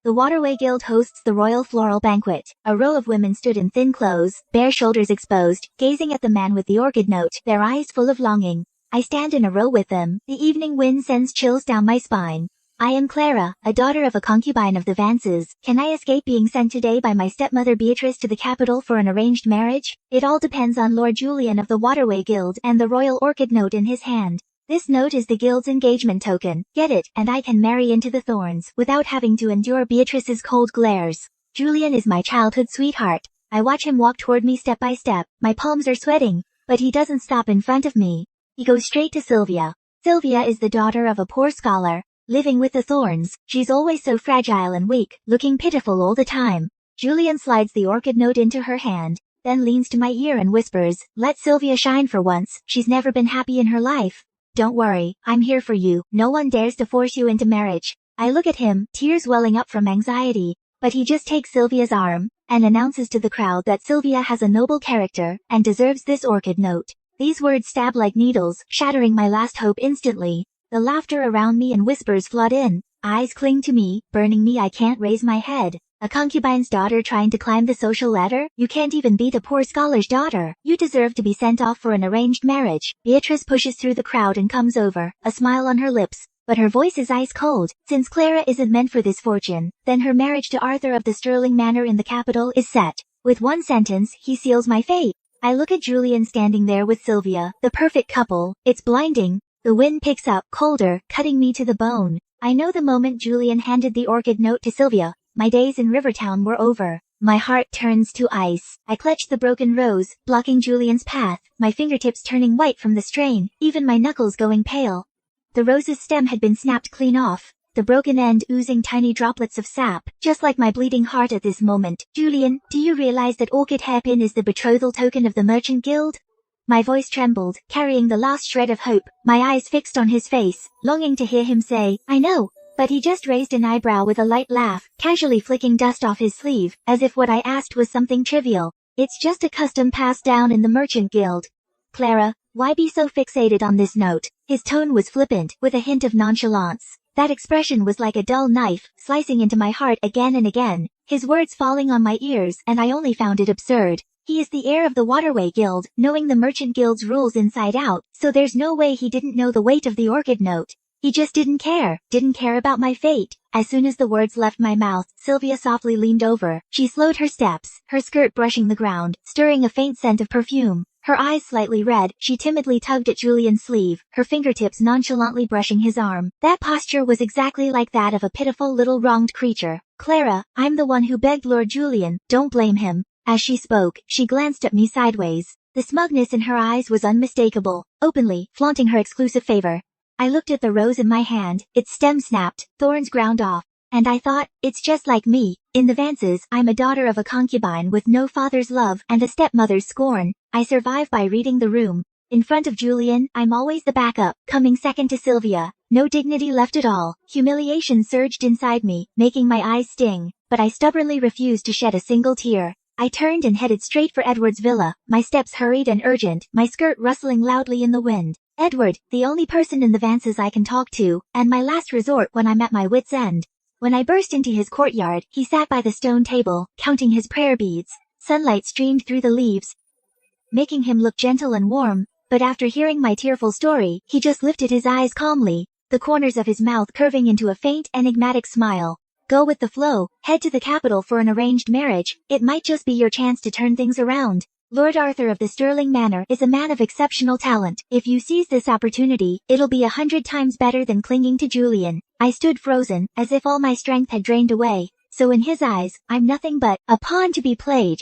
The Waterway Guild hosts the royal floral banquet. A row of women stood in thin clothes, bare shoulders exposed, gazing at the man with the orchid note, their eyes full of longing. I stand in a row with them. The evening wind sends chills down my spine. I am Clara, a daughter of a concubine of the Vances. Can I escape being sent today by my stepmother Beatrice to the capital for an arranged marriage? It all depends on Lord Julian of the Waterway Guild and the royal orchid note in his hand. This note is the guild's engagement token. Get it, and I can marry into the thorns without having to endure Beatrice's cold glares. Julian is my childhood sweetheart. I watch him walk toward me step by step. My palms are sweating, but he doesn't stop in front of me. He goes straight to Sylvia. Sylvia is the daughter of a poor scholar, living with the thorns. She's always so fragile and weak, looking pitiful all the time. Julian slides the orchid note into her hand, then leans to my ear and whispers, "Let Sylvia shine for once. She's never been happy in her life. Don't worry, I'm here for you. No one dares to force you into marriage." I look at him, tears welling up from anxiety, but he just takes Sylvia's arm and announces to the crowd that Sylvia has a noble character and deserves this orchid note. These words stab like needles, shattering my last hope instantly. The laughter around me and whispers flood in. Eyes cling to me, burning me. I can't raise my head. A concubine's daughter trying to climb the social ladder? You can't even beat a poor scholar's daughter. You deserve to be sent off for an arranged marriage. Beatrice pushes through the crowd and comes over, a smile on her lips, but her voice is ice cold. Since Clara isn't meant for this fortune, then her marriage to Arthur of the Sterling Manor in the capital is set. With one sentence, he seals my fate. I look at Julian standing there with Sylvia, the perfect couple. It's blinding. The wind picks up, colder, cutting me to the bone. I know the moment Julian handed the orchid note to Sylvia, my days in Rivertown were over. My heart turns to ice. I clutch the broken rose, blocking Julian's path, my fingertips turning white from the strain, even my knuckles going pale. The rose's stem had been snapped clean off, the broken end oozing tiny droplets of sap, just like my bleeding heart at this moment. "Julian, do you realize that orchid hairpin is the betrothal token of the Merchant Guild?" My voice trembled, carrying the last shred of hope, my eyes fixed on his face, longing to hear him say, "I know." But he just raised an eyebrow with a light laugh, casually flicking dust off his sleeve, as if what I asked was something trivial. "It's just a custom passed down in the Merchant Guild." "Clara, why be so fixated on this note?" His tone was flippant, with a hint of nonchalance. That expression was like a dull knife, slicing into my heart again and again, his words falling on my ears, and I only found it absurd. He is the heir of the Waterway Guild, knowing the Merchant Guild's rules inside out, so there's no way he didn't know the weight of the orchid note. He just didn't care about my fate. As soon as the words left my mouth, Sylvia softly leaned over. She slowed her steps, her skirt brushing the ground, stirring a faint scent of perfume. Her eyes slightly red, she timidly tugged at Julian's sleeve, her fingertips nonchalantly brushing his arm. That posture was exactly like that of a pitiful little wronged creature. "Clara, I'm the one who begged Lord Julian, don't blame him." As she spoke, she glanced at me sideways. The smugness in her eyes was unmistakable, openly flaunting her exclusive favor. I looked at the rose in my hand, its stem snapped, thorns ground off, and I thought, it's just like me. In the Vances, I'm a daughter of a concubine with no father's love and a stepmother's scorn. I survive by reading the room. In front of Julian, I'm always the backup, coming second to Sylvia. No dignity left at all. Humiliation surged inside me, making my eyes sting, but I stubbornly refused to shed a single tear. I turned and headed straight for Edward's villa, my steps hurried and urgent, my skirt rustling loudly in the wind. Edward, the only person in the Vances I can talk to, and my last resort when I'm at my wit's end. When I burst into his courtyard, he sat by the stone table, counting his prayer beads. Sunlight streamed through the leaves, making him look gentle and warm, but after hearing my tearful story, he just lifted his eyes calmly, the corners of his mouth curving into a faint, enigmatic smile. "Go with the flow, head to the capital for an arranged marriage. It might just be your chance to turn things around. Lord Arthur of the Sterling Manor is a man of exceptional talent. If you seize this opportunity, it'll be 100 times better than clinging to Julian." I stood frozen, as if all my strength had drained away. So in his eyes, I'm nothing but a pawn to be played,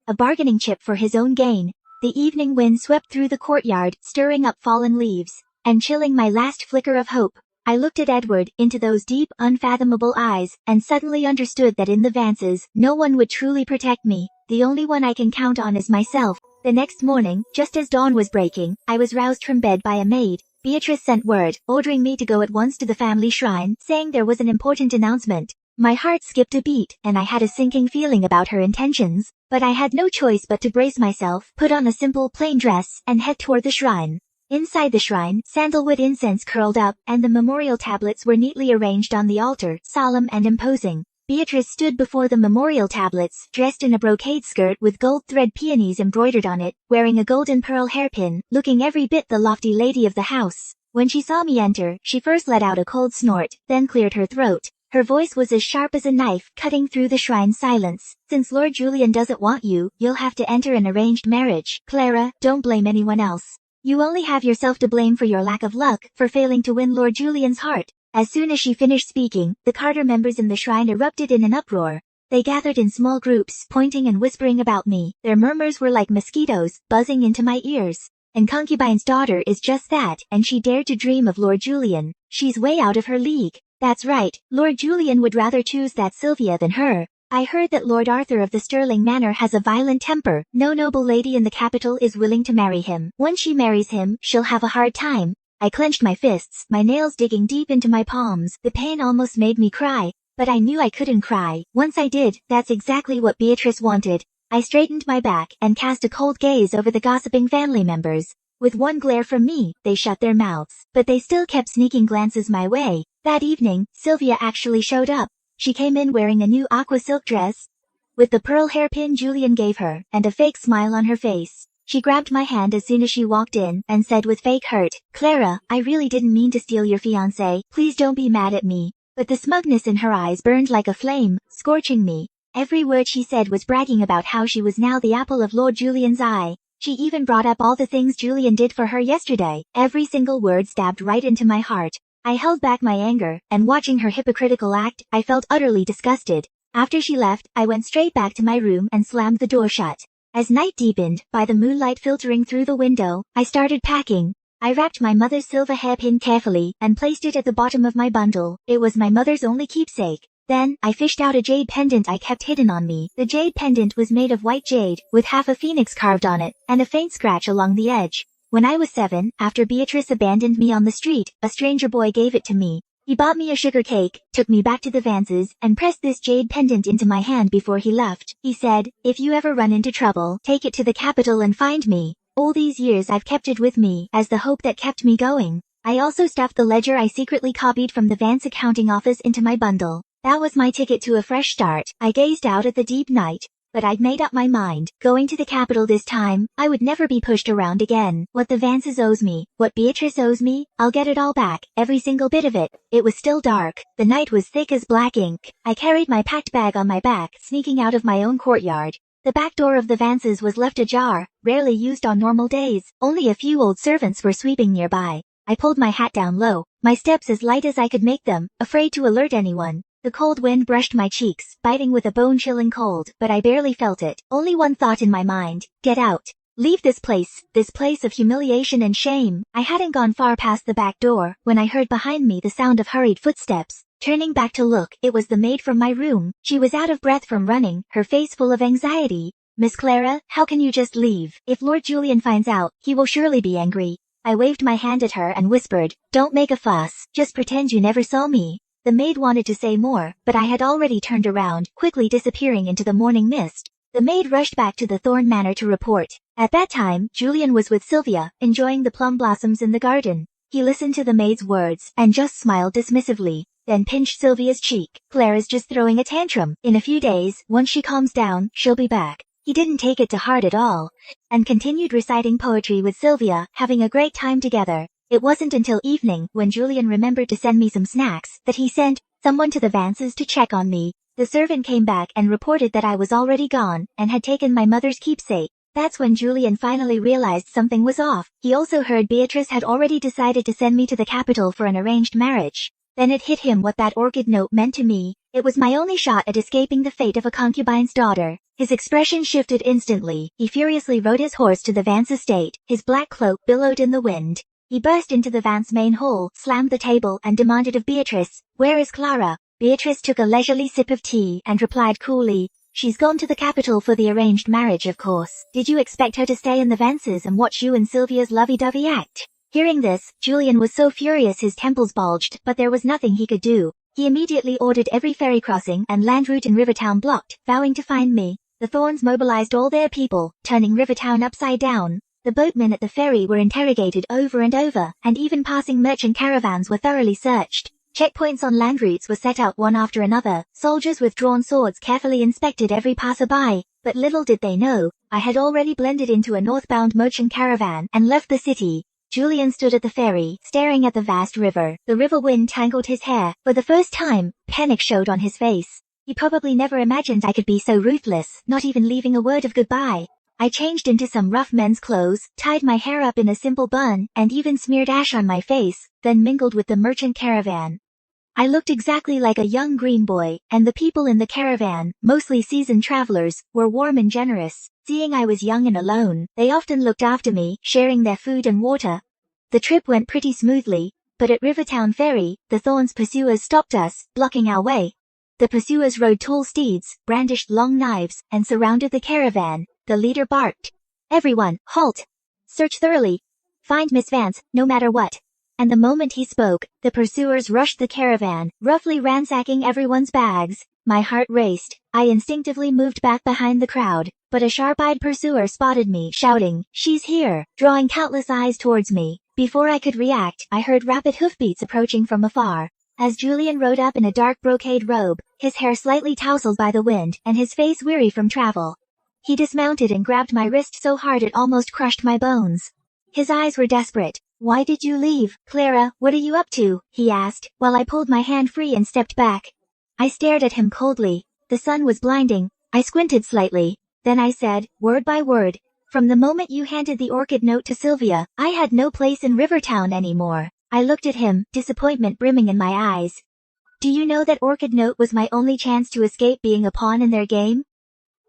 a bargaining chip for his own gain. The evening wind swept through the courtyard, stirring up fallen leaves, and chilling my last flicker of hope. I looked at Edward, into those deep, unfathomable eyes, and suddenly understood that in the Vances, no one would truly protect me. The only one I can count on is myself. The next morning, just as dawn was breaking, I was roused from bed by a maid. Beatrice sent word, ordering me to go at once to the family shrine, saying there was an important announcement. My heart skipped a beat, and I had a sinking feeling about her intentions, but I had no choice but to brace myself, put on a simple plain dress, and head toward the shrine. Inside the shrine, sandalwood incense curled up, and the memorial tablets were neatly arranged on the altar, solemn and imposing. Beatrice stood before the memorial tablets, dressed in a brocade skirt with gold thread peonies embroidered on it, wearing a golden pearl hairpin, looking every bit the lofty lady of the house. When she saw me enter, she first let out a cold snort, then cleared her throat. Her voice was as sharp as a knife, cutting through the shrine's silence. Since Lord Julian doesn't want you, you'll have to enter an arranged marriage. Clara, don't blame anyone else. You only have yourself to blame for your lack of luck, for failing to win Lord Julian's heart. As soon as she finished speaking, the Carter members in the shrine erupted in an uproar. They gathered in small groups, pointing and whispering about me. Their murmurs were like mosquitoes, buzzing into my ears. And concubine's daughter is just that, and she dared to dream of Lord Julian. She's way out of her league. That's right, Lord Julian would rather choose that Sylvia than her. I heard that Lord Arthur of the Stirling Manor has a violent temper. No noble lady in the capital is willing to marry him. Once she marries him, she'll have a hard time. I clenched my fists, my nails digging deep into my palms. The pain almost made me cry, but I knew I couldn't cry. Once I did, that's exactly what Beatrice wanted. I straightened my back and cast a cold gaze over the gossiping family members. With one glare from me, they shut their mouths, but they still kept sneaking glances my way. That evening, Sylvia actually showed up. She came in wearing a new aqua silk dress, with the pearl hairpin Julian gave her, and a fake smile on her face. She grabbed my hand as soon as she walked in, and said with fake hurt, "Clara, I really didn't mean to steal your fiancé. Please don't be mad at me." But the smugness in her eyes burned like a flame, scorching me. Every word she said was bragging about how she was now the apple of Lord Julian's eye. She even brought up all the things Julian did for her yesterday. Every single word stabbed right into my heart. I held back my anger, and watching her hypocritical act, I felt utterly disgusted. After she left, I went straight back to my room and slammed the door shut. As night deepened, by the moonlight filtering through the window, I started packing. I wrapped my mother's silver hairpin carefully and placed it at the bottom of my bundle. It was my mother's only keepsake. Then, I fished out a jade pendant I kept hidden on me. The jade pendant was made of white jade, with half a phoenix carved on it, and a faint scratch along the edge. When I was 7, after Beatrice abandoned me on the street, a stranger boy gave it to me. He bought me a sugar cake, took me back to the Vances, and pressed this jade pendant into my hand before he left. He said, "If you ever run into trouble, take it to the capital and find me." All these years I've kept it with me, as the hope that kept me going. I also stuffed the ledger I secretly copied from the Vance accounting office into my bundle. That was my ticket to a fresh start. I gazed out at the deep night. But I'd made up my mind. Going to the capital this time, I would never be pushed around again. What the Vances owes me, what Beatrice owes me, I'll get it all back, every single bit of it. It was still dark. The night was thick as black ink. I carried my packed bag on my back, sneaking out of my own courtyard. The back door of the Vances was left ajar, rarely used on normal days. Only a few old servants were sweeping nearby. I pulled my hat down low, my steps as light as I could make them, afraid to alert anyone. The cold wind brushed my cheeks, biting with a bone-chilling cold, but I barely felt it. Only one thought in my mind: get out. Leave this place of humiliation and shame. I hadn't gone far past the back door, when I heard behind me the sound of hurried footsteps. Turning back to look, it was the maid from my room. She was out of breath from running, her face full of anxiety. "Miss Clara, how can you just leave? If Lord Julian finds out, he will surely be angry." I waved my hand at her and whispered, "Don't make a fuss, just pretend you never saw me." The maid wanted to say more, but I had already turned around, quickly disappearing into the morning mist. The maid rushed back to the Thorn Manor to report. At that time, Julian was with Sylvia, enjoying the plum blossoms in the garden. He listened to the maid's words, and just smiled dismissively, then pinched Sylvia's cheek. "Clara's just throwing a tantrum. In a few days, once she calms down, she'll be back." He didn't take it to heart at all, and continued reciting poetry with Sylvia, having a great time together. It wasn't until evening, when Julian remembered to send me some snacks, that he sent someone to the Vances to check on me. The servant came back and reported that I was already gone, and had taken my mother's keepsake. That's when Julian finally realized something was off. He also heard Beatrice had already decided to send me to the capital for an arranged marriage. Then it hit him what that orchid note meant to me. It was my only shot at escaping the fate of a concubine's daughter. His expression shifted instantly. He furiously rode his horse to the Vance estate. His black cloak billowed in the wind. He burst into the Vance main hall, slammed the table, and demanded of Beatrice, "Where is Clara?" Beatrice took a leisurely sip of tea and replied coolly, "She's gone to the capital for the arranged marriage, of course. Did you expect her to stay in the Vances and watch you and Sylvia's lovey-dovey act?" Hearing this, Julian was so furious his temples bulged, but there was nothing he could do. He immediately ordered every ferry crossing and land route in Rivertown blocked, vowing to find me. The Thorns mobilized all their people, turning Rivertown upside down. The boatmen at the ferry were interrogated over and over, and even passing merchant caravans were thoroughly searched. Checkpoints on land routes were set out one after another. Soldiers with drawn swords carefully inspected every passerby, but little did they know, I had already blended into a northbound merchant caravan and left the city. Julian stood at the ferry, staring at the vast river. The river wind tangled his hair. For the first time, panic showed on his face. He probably never imagined I could be so ruthless, not even leaving a word of goodbye. I changed into some rough men's clothes, tied my hair up in a simple bun, and even smeared ash on my face, then mingled with the merchant caravan. I looked exactly like a young green boy, and the people in the caravan, mostly seasoned travelers, were warm and generous. Seeing I was young and alone, they often looked after me, sharing their food and water. The trip went pretty smoothly, but at Rivertown Ferry, the Thorns' pursuers stopped us, blocking our way. The pursuers rode tall steeds, brandished long knives, and surrounded the caravan. The leader barked, "Everyone, halt! Search thoroughly. Find Miss Vance, no matter what." And the moment he spoke, the pursuers rushed the caravan, roughly ransacking everyone's bags. My heart raced. I instinctively moved back behind the crowd, but a sharp-eyed pursuer spotted me, shouting, "She's here!" drawing countless eyes towards me. Before I could react, I heard rapid hoofbeats approaching from afar. As Julian rode up in a dark brocade robe, his hair slightly tousled by the wind, and his face weary from travel. He dismounted and grabbed my wrist so hard it almost crushed my bones. His eyes were desperate. "Why did you leave, Clara? What are you up to?" he asked, while I pulled my hand free and stepped back. I stared at him coldly. The sun was blinding. I squinted slightly. Then I said, word by word, "From the moment you handed the orchid note to Sylvia, I had no place in Rivertown anymore." I looked at him, disappointment brimming in my eyes. "Do you know that orchid note was my only chance to escape being a pawn in their game?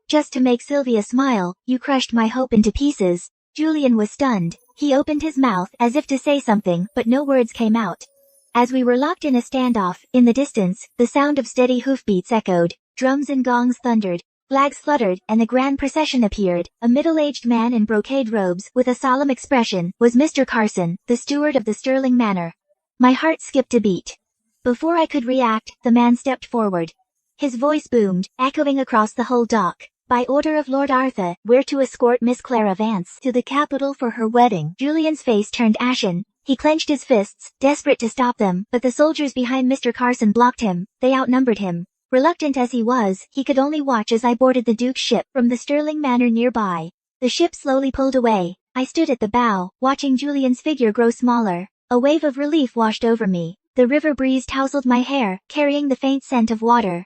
Just to make Sylvia smile, you crushed my hope into pieces." Julian was stunned. He opened his mouth as if to say something, but no words came out. As we were locked in a standoff, in the distance, the sound of steady hoofbeats echoed, drums and gongs thundered, flags fluttered, and the grand procession appeared. A middle-aged man in brocade robes, with a solemn expression, was Mr. Carson, the steward of the Sterling Manor. My heart skipped a beat. Before I could react, the man stepped forward. His voice boomed, echoing across the whole dock. "By order of Lord Arthur, we're to escort Miss Clara Vance to the capital for her wedding." Julian's face turned ashen. He clenched his fists, desperate to stop them, but the soldiers behind Mr. Carson blocked him. They outnumbered him. Reluctant as he was, he could only watch as I boarded the Duke's ship from the Sterling Manor nearby. The ship slowly pulled away. I stood at the bow, watching Julian's figure grow smaller. A wave of relief washed over me. The river breeze tousled my hair, carrying the faint scent of water.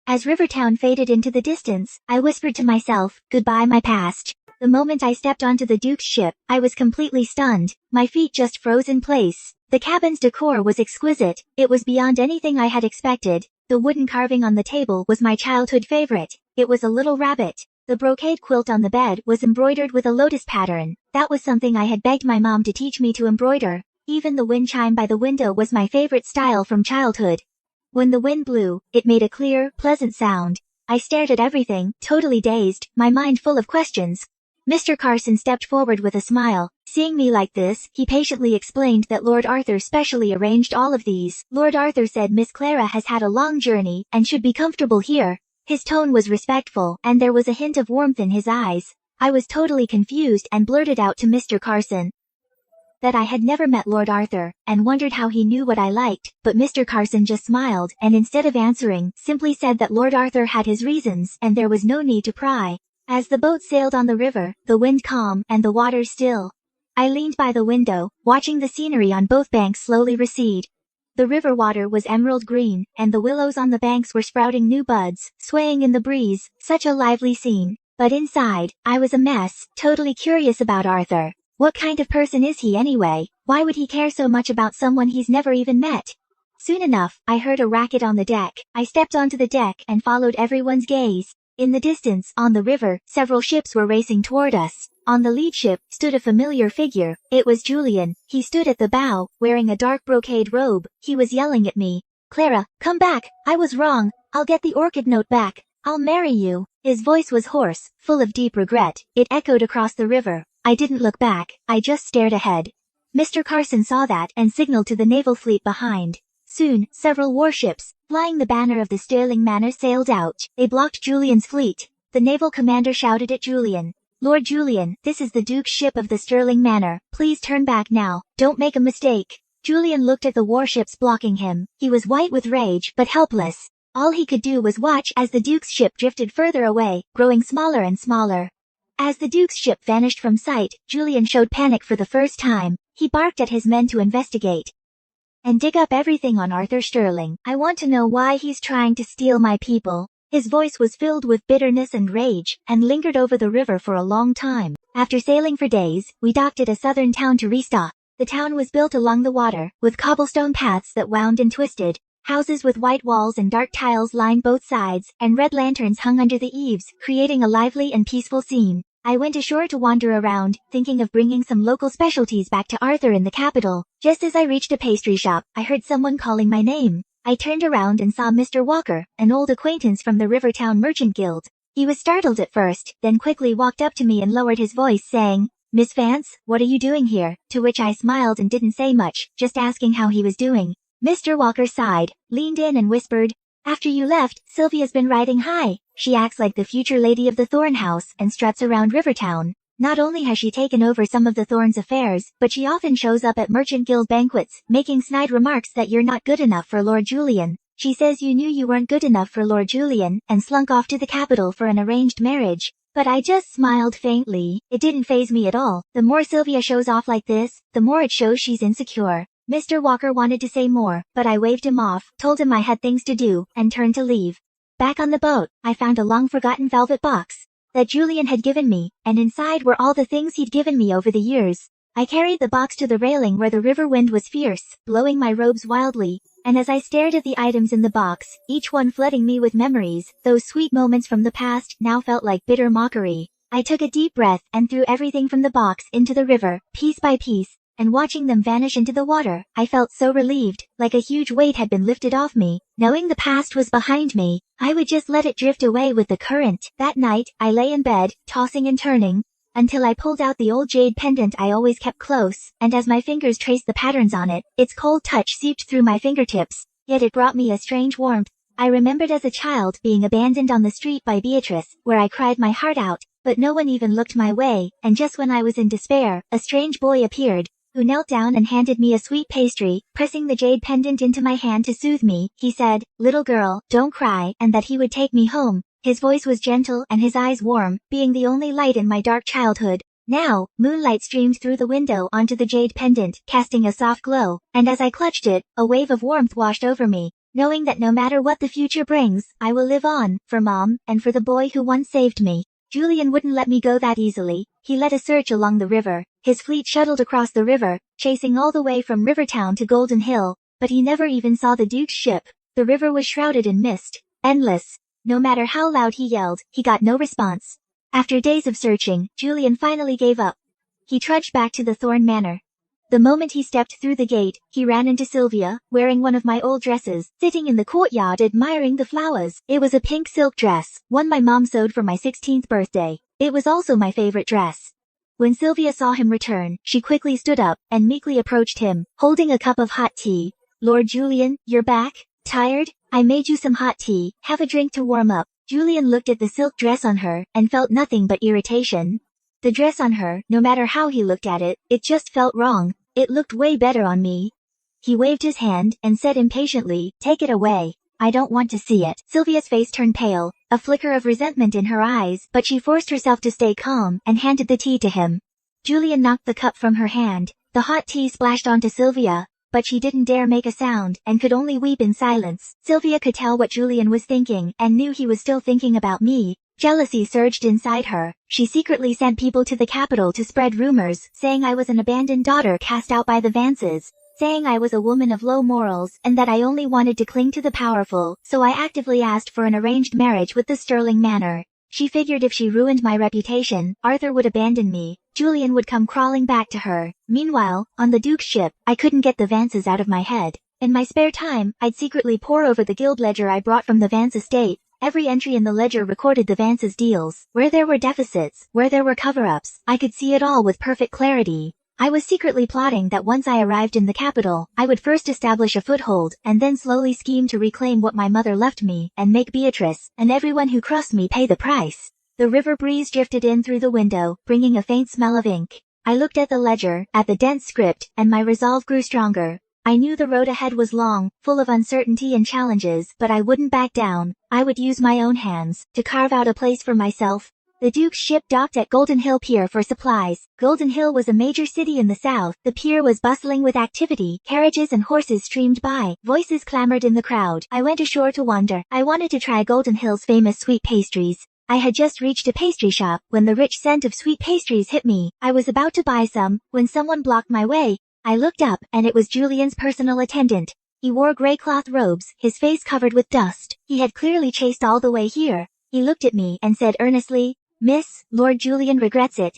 As Rivertown faded into the distance, I whispered to myself, "Goodbye my past." The moment I stepped onto the Duke's ship, I was completely stunned. My feet just froze in place. The cabin's decor was exquisite. It was beyond anything I had expected. The wooden carving on the table was my childhood favorite. It was a little rabbit. The brocade quilt on the bed was embroidered with a lotus pattern. That was something I had begged my mom to teach me to embroider. Even the wind chime by the window was my favorite style from childhood. When the wind blew, it made a clear, pleasant sound. I stared at everything, totally dazed, my mind full of questions. Mr. Carson stepped forward with a smile. Seeing me like this, he patiently explained that Lord Arthur specially arranged all of these. Lord Arthur said Miss Clara has had a long journey, and should be comfortable here. His tone was respectful, and there was a hint of warmth in his eyes. I was totally confused and blurted out to Mr. Carson that I had never met Lord Arthur, and wondered how he knew what I liked, but Mr. Carson just smiled, and instead of answering, simply said that Lord Arthur had his reasons, and there was no need to pry. As the boat sailed on the river, the wind calm, and the water still, I leaned by the window, watching the scenery on both banks slowly recede. The river water was emerald green, and the willows on the banks were sprouting new buds, swaying in the breeze, such a lively scene. But inside, I was a mess, totally curious about Arthur. What kind of person is he anyway? Why would he care so much about someone he's never even met? Soon enough, I heard a racket on the deck. I stepped onto the deck and followed everyone's gaze. In the distance, on the river, several ships were racing toward us. On the lead ship stood a familiar figure. It was Julian. He stood at the bow, wearing a dark brocade robe. He was yelling at me. "Clara, come back! I was wrong. I'll get the orchid note back. I'll marry you." His voice was hoarse, full of deep regret. It echoed across the river. I didn't look back. I just stared ahead. Mr. Carson saw that and signaled to the naval fleet behind. Soon, several warships, flying the banner of the Sterling Manor, sailed out. They blocked Julian's fleet. The naval commander shouted at Julian, "Lord Julian, this is the Duke's ship of the Sterling Manor. Please turn back now. Don't make a mistake." Julian looked at the warships blocking him. He was white with rage, but helpless. All he could do was watch as the Duke's ship drifted further away, growing smaller and smaller. As the Duke's ship vanished from sight, Julian showed panic for the first time. He barked at his men to investigate and dig up everything on Arthur Sterling. I want to know why he's trying to steal my people. His voice was filled with bitterness and rage, and lingered over the river for a long time. After sailing for days, we docked at a southern town to restock. The town was built along the water, with cobblestone paths that wound and twisted. Houses with white walls and dark tiles lined both sides, and red lanterns hung under the eaves, creating a lively and peaceful scene. I went ashore to wander around, thinking of bringing some local specialties back to Arthur in the capital. Just as I reached a pastry shop, I heard someone calling my name. I turned around and saw Mr. Walker, an old acquaintance from the Rivertown Merchant Guild. He was startled at first, then quickly walked up to me and lowered his voice, saying, "Miss Vance, what are you doing here?" To which I smiled and didn't say much, just asking how he was doing. Mr. Walker sighed, leaned in and whispered, "After you left, Sylvia's been riding high. She acts like the future lady of the Thorn House and struts around Rivertown. Not only has she taken over some of the Thorn's affairs, but she often shows up at Merchant Guild banquets, making snide remarks that you're not good enough for Lord Julian. She says you knew you weren't good enough for Lord Julian and slunk off to the capital for an arranged marriage." But I just smiled faintly. It didn't faze me at all. The more Sylvia shows off like this, the more it shows she's insecure. Mr. Walker wanted to say more, but I waved him off, told him I had things to do, and turned to leave. Back on the boat, I found a long-forgotten velvet box that Julian had given me, and inside were all the things he'd given me over the years. I carried the box to the railing where the river wind was fierce, blowing my robes wildly, and as I stared at the items in the box, each one flooding me with memories, those sweet moments from the past now felt like bitter mockery. I took a deep breath and threw everything from the box into the river, piece by piece, and watching them vanish into the water, I felt so relieved, like a huge weight had been lifted off me. Knowing the past was behind me, I would just let it drift away with the current. That night, I lay in bed, tossing and turning, until I pulled out the old jade pendant I always kept close, and as my fingers traced the patterns on it, its cold touch seeped through my fingertips, yet it brought me a strange warmth. I remembered as a child being abandoned on the street by Beatrice, where I cried my heart out, but no one even looked my way, and just when I was in despair, a strange boy appeared, who knelt down and handed me a sweet pastry, pressing the jade pendant into my hand to soothe me. He said, "Little girl, don't cry," and that he would take me home. His voice was gentle and his eyes warm, being the only light in my dark childhood. Now, moonlight streamed through the window onto the jade pendant, casting a soft glow, and as I clutched it, a wave of warmth washed over me, knowing that no matter what the future brings, I will live on, for Mom, and for the boy who once saved me. Julian wouldn't let me go that easily. He led a search along the river. His fleet shuttled across the river, chasing all the way from Rivertown to Golden Hill, but he never even saw the Duke's ship. The river was shrouded in mist, endless. No matter how loud he yelled, he got no response. After days of searching, Julian finally gave up. He trudged back to the Thorn Manor. The moment he stepped through the gate, he ran into Sylvia, wearing one of my old dresses, sitting in the courtyard admiring the flowers. It was a pink silk dress, one my mom sewed for my 16th birthday. It was also my favorite dress. When Sylvia saw him return, she quickly stood up and meekly approached him, holding a cup of hot tea. "Lord Julian, you're back? Tired? I made you some hot tea. Have a drink to warm up." Julian looked at the silk dress on her and felt nothing but irritation. The dress on her, no matter how he looked at it, it just felt wrong. It looked way better on me. He waved his hand and said impatiently, "Take it away. I don't want to see it." Sylvia's face turned pale, a flicker of resentment in her eyes, but she forced herself to stay calm and handed the tea to him. Julian knocked the cup from her hand. The hot tea splashed onto Sylvia, but she didn't dare make a sound and could only weep in silence. Sylvia could tell what Julian was thinking and knew he was still thinking about me. Jealousy surged inside her. She secretly sent people to the capital to spread rumors, saying I was an abandoned daughter cast out by the Vances, saying I was a woman of low morals and that I only wanted to cling to the powerful, so I actively asked for an arranged marriage with the Sterling Manor. She figured if she ruined my reputation, Arthur would abandon me. Julian would come crawling back to her. Meanwhile, on the Duke's ship, I couldn't get the Vances out of my head. In my spare time, I'd secretly pore over the guild ledger I brought from the Vance estate. Every entry in the ledger recorded the Vances' deals. Where there were deficits, where there were cover-ups, I could see it all with perfect clarity. I was secretly plotting that once I arrived in the capital, I would first establish a foothold, and then slowly scheme to reclaim what my mother left me, and make Beatrice, and everyone who crossed me pay the price. The river breeze drifted in through the window, bringing a faint smell of ink. I looked at the ledger, at the dense script, and my resolve grew stronger. I knew the road ahead was long, full of uncertainty and challenges, but I wouldn't back down. I would use my own hands to carve out a place for myself. The Duke's ship docked at Golden Hill Pier for supplies. Golden Hill was a major city in the south. The pier was bustling with activity. Carriages and horses streamed by. Voices clamored in the crowd. I went ashore to wander. I wanted to try Golden Hill's famous sweet pastries. I had just reached a pastry shop when the rich scent of sweet pastries hit me. I was about to buy some when someone blocked my way. I looked up, and it was Julian's personal attendant. He wore gray cloth robes, his face covered with dust. He had clearly chased all the way here. He looked at me and said earnestly, "Miss, Lord Julian regrets it.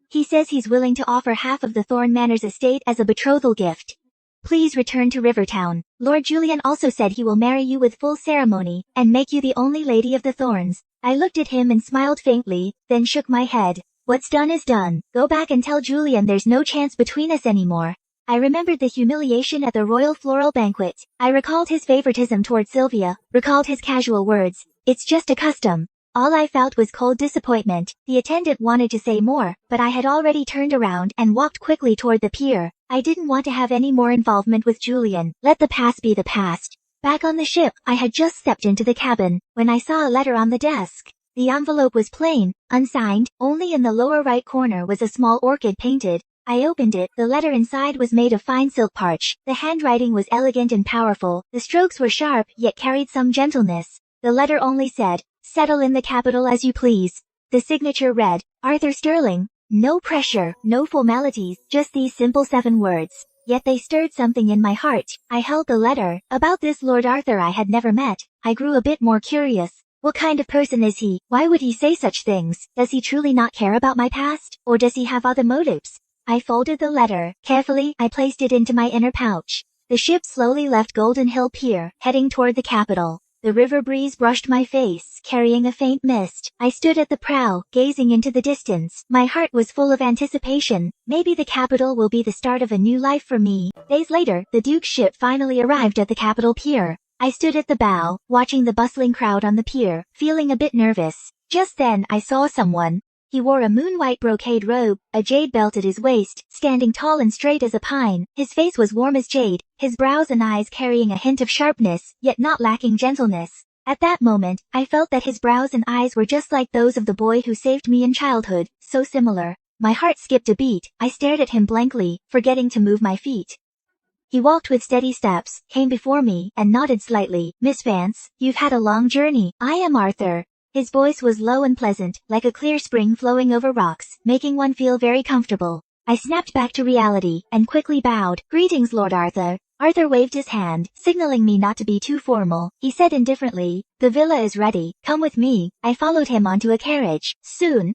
He says he's willing to offer half of the Thorn Manor's estate as a betrothal gift. Please return to Rivertown. Lord Julian also said he will marry you with full ceremony, and make you the only Lady of the Thorns." I looked at him and smiled faintly, then shook my head. "What's done is done. Go back and tell Julian there's no chance between us anymore." I remembered the humiliation at the royal floral banquet. I recalled his favoritism toward Sylvia, recalled his casual words, "It's just a custom." All I felt was cold disappointment. The attendant wanted to say more, but I had already turned around and walked quickly toward the pier. I didn't want to have any more involvement with Julian. Let the past be the past. Back on the ship, I had just stepped into the cabin when I saw a letter on the desk. The envelope was plain, unsigned, only in the lower right corner was a small orchid painted. I opened it. The letter inside was made of fine silk parch. The handwriting was elegant and powerful. The strokes were sharp, yet carried some gentleness. The letter only said, "Settle in the capital as you please." The signature read, "Arthur Sterling." No pressure, no formalities, just these simple 7 words. Yet they stirred something in my heart. I held the letter. About this Lord Arthur I had never met. I grew a bit more curious. What kind of person is he? Why would he say such things? Does he truly not care about my past? Or does he have other motives? I folded the letter. Carefully, I placed it into my inner pouch. The ship slowly left Golden Hill Pier, heading toward the capital. The river breeze brushed my face, carrying a faint mist. I stood at the prow, gazing into the distance. My heart was full of anticipation. Maybe the capital will be the start of a new life for me. Days later, the Duke's ship finally arrived at the capital pier. I stood at the bow, watching the bustling crowd on the pier, feeling a bit nervous. Just then, I saw someone. He wore a moon-white brocade robe, a jade belt at his waist, standing tall and straight as a pine. His face was warm as jade, his brows and eyes carrying a hint of sharpness, yet not lacking gentleness. At that moment, I felt that his brows and eyes were just like those of the boy who saved me in childhood, so similar. My heart skipped a beat. I stared at him blankly, forgetting to move my feet. He walked with steady steps, came before me, and nodded slightly. "Miss Vance, you've had a long journey. I am Arthur." His voice was low and pleasant, like a clear spring flowing over rocks, making one feel very comfortable. I snapped back to reality, and quickly bowed. "Greetings, Lord Arthur." Arthur waved his hand, signaling me not to be too formal. He said indifferently, "The villa is ready. Come with me." I followed him onto a carriage. Soon,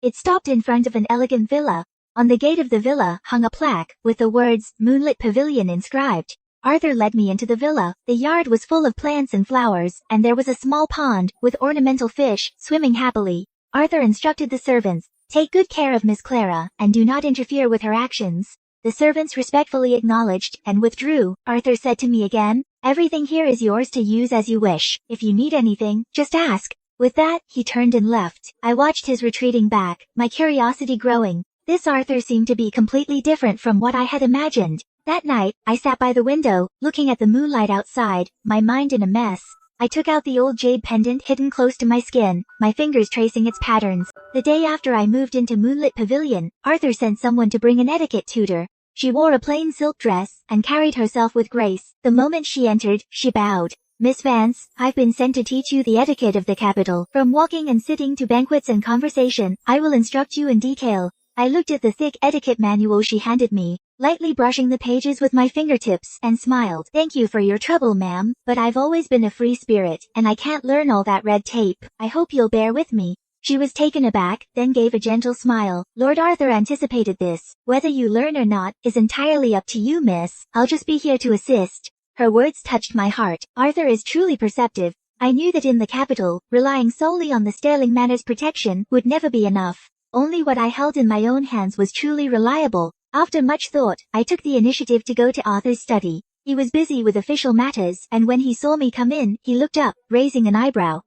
it stopped in front of an elegant villa. On the gate of the villa hung a plaque, with the words, "Moonlit Pavilion" inscribed. Arthur led me into the villa. The yard was full of plants and flowers, and there was a small pond, with ornamental fish, swimming happily. Arthur instructed the servants, "Take good care of Miss Clara, and do not interfere with her actions." The servants respectfully acknowledged, and withdrew. Arthur said to me again, "Everything here is yours to use as you wish. If you need anything, just ask." With that, he turned and left. I watched his retreating back, my curiosity growing. This Arthur seemed to be completely different from what I had imagined. That night, I sat by the window, looking at the moonlight outside, my mind in a mess. I took out the old jade pendant hidden close to my skin, my fingers tracing its patterns. The day after I moved into Moonlit Pavilion, Arthur sent someone to bring an etiquette tutor. She wore a plain silk dress, and carried herself with grace. The moment she entered, she bowed. "Miss Vance, I've been sent to teach you the etiquette of the capital. From walking and sitting to banquets and conversation, I will instruct you in detail." I looked at the thick etiquette manual she handed me, lightly brushing the pages with my fingertips, and smiled. "Thank you for your trouble, ma'am, but I've always been a free spirit, and I can't learn all that red tape. I hope you'll bear with me." She was taken aback, then gave a gentle smile. "Lord Arthur anticipated this. Whether you learn or not, is entirely up to you, miss. I'll just be here to assist." Her words touched my heart. Arthur is truly perceptive. I knew that in the capital, relying solely on the Sterling Manor's protection would never be enough. Only what I held in my own hands was truly reliable. After much thought, I took the initiative to go to Arthur's study. He was busy with official matters, and when he saw me come in, he looked up, raising an eyebrow.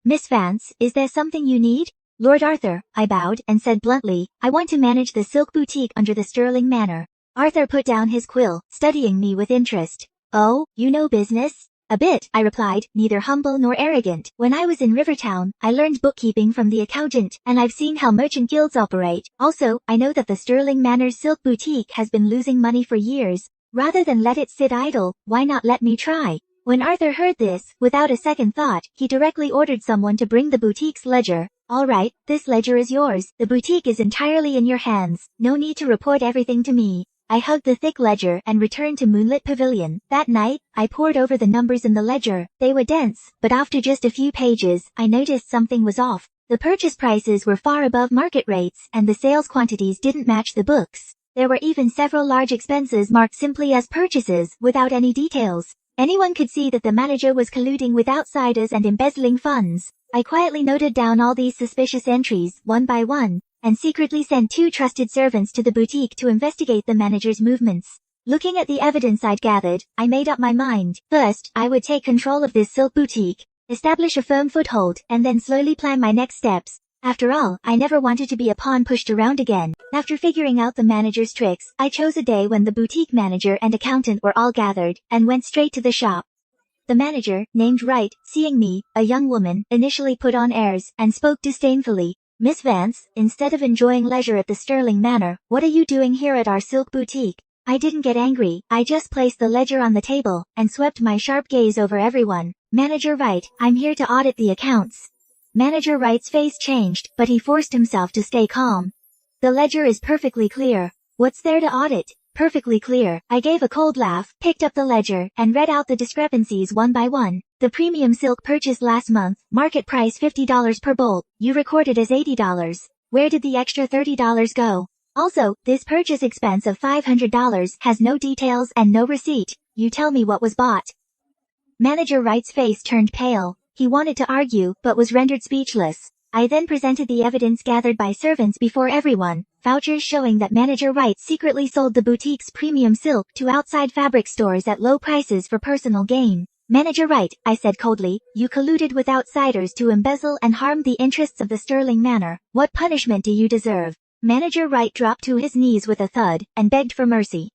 "Miss Vance, is there something you need?" "Lord Arthur," I bowed and said bluntly, "I want to manage the silk boutique under the Sterling Manor." Arthur put down his quill, studying me with interest. Oh, you know business? A bit, I replied, neither humble nor arrogant. When I was in Rivertown, I learned bookkeeping from the accountant, and I've seen how merchant guilds operate. Also, I know that the Sterling Manors Silk Boutique has been losing money for years. Rather than let it sit idle, why not let me try? When Arthur heard this, without a second thought, he directly ordered someone to bring the boutique's ledger. All right, this ledger is yours. The boutique is entirely in your hands. No need to report everything to me. I hugged the thick ledger and returned to Moonlit Pavilion. That night, I pored over the numbers in the ledger. They were dense, but after just a few pages, I noticed something was off. The purchase prices were far above market rates, and the sales quantities didn't match the books. There were even several large expenses marked simply as purchases, without any details. Anyone could see that the manager was colluding with outsiders and embezzling funds. I quietly noted down all these suspicious entries, one by one, and secretly sent 2 trusted servants to the boutique to investigate the manager's movements. Looking at the evidence I'd gathered, I made up my mind. First, I would take control of this silk boutique, establish a firm foothold, and then slowly plan my next steps. After all, I never wanted to be a pawn pushed around again. After figuring out the manager's tricks, I chose a day when the boutique manager and accountant were all gathered, and went straight to the shop. The manager, named Wright, seeing me, a young woman, initially put on airs, and spoke disdainfully. Miss Vance, instead of enjoying leisure at the Sterling Manor, what are you doing here at our silk boutique? I didn't get angry, I just placed the ledger on the table, and swept my sharp gaze over everyone. Manager Wright, I'm here to audit the accounts. Manager Wright's face changed, but he forced himself to stay calm. The ledger is perfectly clear. What's there to audit? Perfectly clear. I gave a cold laugh, picked up the ledger, and read out the discrepancies one by one. The premium silk purchased last month, market price $50 per bolt, you recorded as $80. Where did the extra $30 go? Also, this purchase expense of $500 has no details and no receipt. You tell me what was bought. Manager Wright's face turned pale. He wanted to argue, but was rendered speechless. I then presented the evidence gathered by servants before everyone, vouchers showing that Manager Wright secretly sold the boutique's premium silk to outside fabric stores at low prices for personal gain. Manager Wright, I said coldly, you colluded with outsiders to embezzle and harm the interests of the Sterling Manor. What punishment do you deserve? Manager Wright dropped to his knees with a thud, and begged for mercy.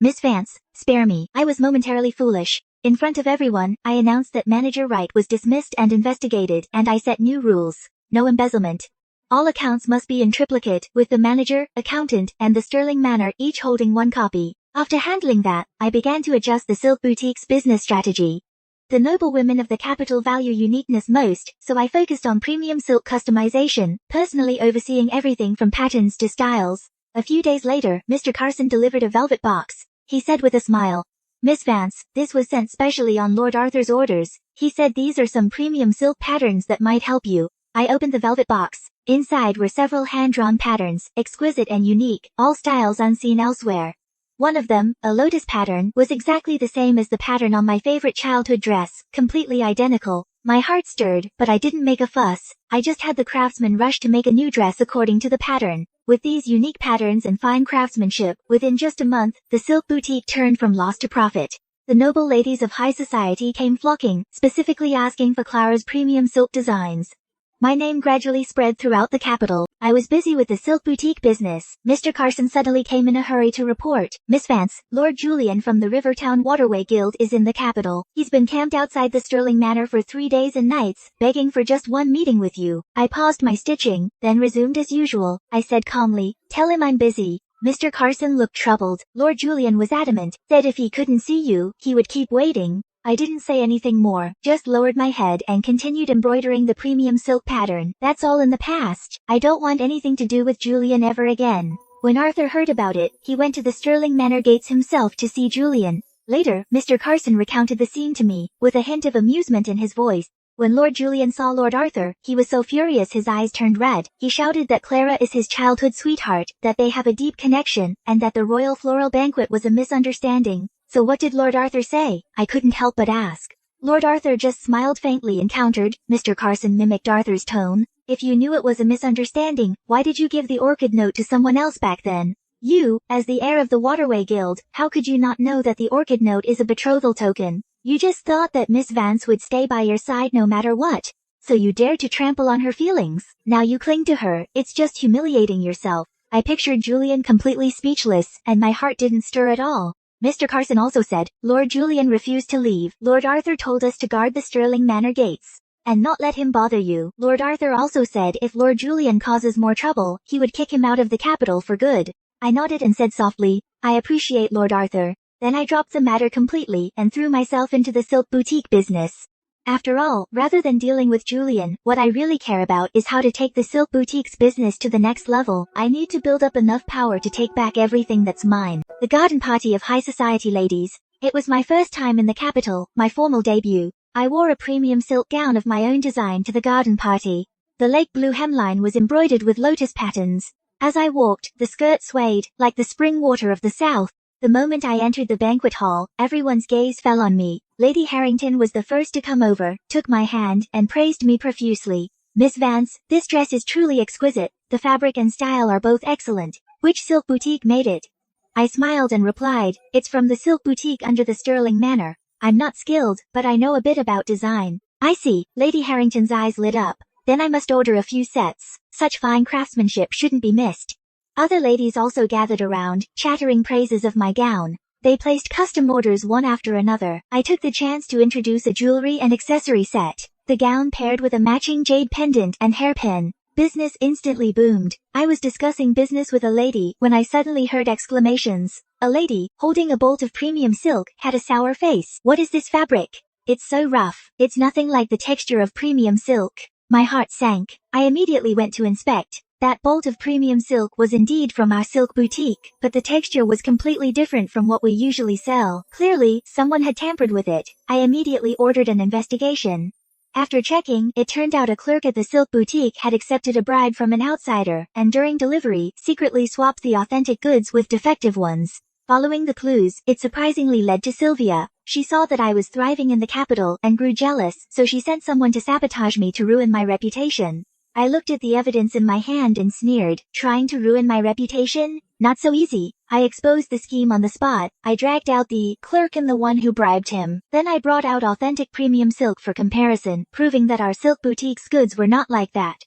Miss Vance, spare me. I was momentarily foolish. In front of everyone, I announced that Manager Wright was dismissed and investigated, and I set new rules. No embezzlement. All accounts must be in triplicate, with the manager, accountant, and the Sterling Manor each holding one copy. After handling that, I began to adjust the silk boutique's business strategy. The noble women of the capital value uniqueness most, so I focused on premium silk customization, personally overseeing everything from patterns to styles. A few days later, Mr. Carson delivered a velvet box. He said with a smile, Miss Vance, this was sent specially on Lord Arthur's orders. He said these are some premium silk patterns that might help you. I opened the velvet box. Inside were several hand-drawn patterns, exquisite and unique, all styles unseen elsewhere. One of them, a lotus pattern, was exactly the same as the pattern on my favorite childhood dress, completely identical. My heart stirred, but I didn't make a fuss. I just had the craftsman rush to make a new dress according to the pattern. With these unique patterns and fine craftsmanship, within just a month, the silk boutique turned from loss to profit. The noble ladies of high society came flocking, specifically asking for Clara's premium silk designs. My name gradually spread throughout the capital. I was busy with the silk boutique business. Mr. Carson suddenly came in a hurry to report. Miss Vance, Lord Julian from the Rivertown Waterway Guild is in the capital. He's been camped outside the Sterling Manor for 3 days and nights, begging for just one meeting with you. I paused my stitching, then resumed as usual. I said calmly, tell him I'm busy. Mr. Carson looked troubled. Lord Julian was adamant, said if he couldn't see you, he would keep waiting. I didn't say anything more, just lowered my head and continued embroidering the premium silk pattern. That's all in the past. I don't want anything to do with Julian ever again. When Arthur heard about it, he went to the Sterling Manor gates himself to see Julian. Later, Mr. Carson recounted the scene to me, with a hint of amusement in his voice. When Lord Julian saw Lord Arthur, he was so furious his eyes turned red. He shouted that Clara is his childhood sweetheart, that they have a deep connection, and that the royal floral banquet was a misunderstanding. So what did Lord Arthur say? I couldn't help but ask. Lord Arthur just smiled faintly and countered. Mr. Carson mimicked Arthur's tone. If you knew it was a misunderstanding, why did you give the orchid note to someone else back then? You, as the heir of the Waterway Guild, how could you not know that the orchid note is a betrothal token? You just thought that Miss Vance would stay by your side no matter what. So you dared to trample on her feelings. Now you cling to her. It's just humiliating yourself. I pictured Julian completely speechless, and my heart didn't stir at all. Mr. Carson also said, Lord Julian refused to leave. Lord Arthur told us to guard the Stirling Manor gates and not let him bother you. Lord Arthur also said if Lord Julian causes more trouble, he would kick him out of the capital for good. I nodded and said softly, I appreciate Lord Arthur. Then I dropped the matter completely and threw myself into the silk boutique business. After all, rather than dealing with Julian, what I really care about is how to take the silk boutique's business to the next level. I need to build up enough power to take back everything that's mine. The garden party of high society ladies. It was my first time in the capital, my formal debut. I wore a premium silk gown of my own design to the garden party. The lake blue hemline was embroidered with lotus patterns. As I walked, the skirt swayed, like the spring water of the south. The moment I entered the banquet hall, everyone's gaze fell on me. Lady Harrington was the first to come over, took my hand, and praised me profusely. Miss Vance, this dress is truly exquisite. The fabric and style are both excellent. Which silk boutique made it? I smiled and replied, it's from the silk boutique under the Stirling Manor. I'm not skilled, but I know a bit about design. I see. Lady Harrington's eyes lit up. Then I must order a few sets. Such fine craftsmanship shouldn't be missed. Other ladies also gathered around, chattering praises of my gown. They placed custom orders one after another. I took the chance to introduce a jewelry and accessory set. The gown paired with a matching jade pendant and hairpin. Business instantly boomed. I was discussing business with a lady when I suddenly heard exclamations. A lady, holding a bolt of premium silk, had a sour face. What is this fabric? It's so rough. It's nothing like the texture of premium silk. My heart sank. I immediately went to inspect. That bolt of premium silk was indeed from our silk boutique, but the texture was completely different from what we usually sell. Clearly, someone had tampered with it. I immediately ordered an investigation. After checking, it turned out a clerk at the silk boutique had accepted a bribe from an outsider, and during delivery, secretly swapped the authentic goods with defective ones. Following the clues, it surprisingly led to Sylvia. She saw that I was thriving in the capital and grew jealous, so she sent someone to sabotage me to ruin my reputation. I looked at the evidence in my hand and sneered, trying to ruin my reputation? Not so easy. I exposed the scheme on the spot. I dragged out the clerk and the one who bribed him. Then I brought out authentic premium silk for comparison, proving that our silk boutique's goods were not like that.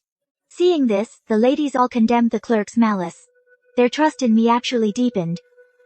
Seeing this, the ladies all condemned the clerk's malice. Their trust in me actually deepened.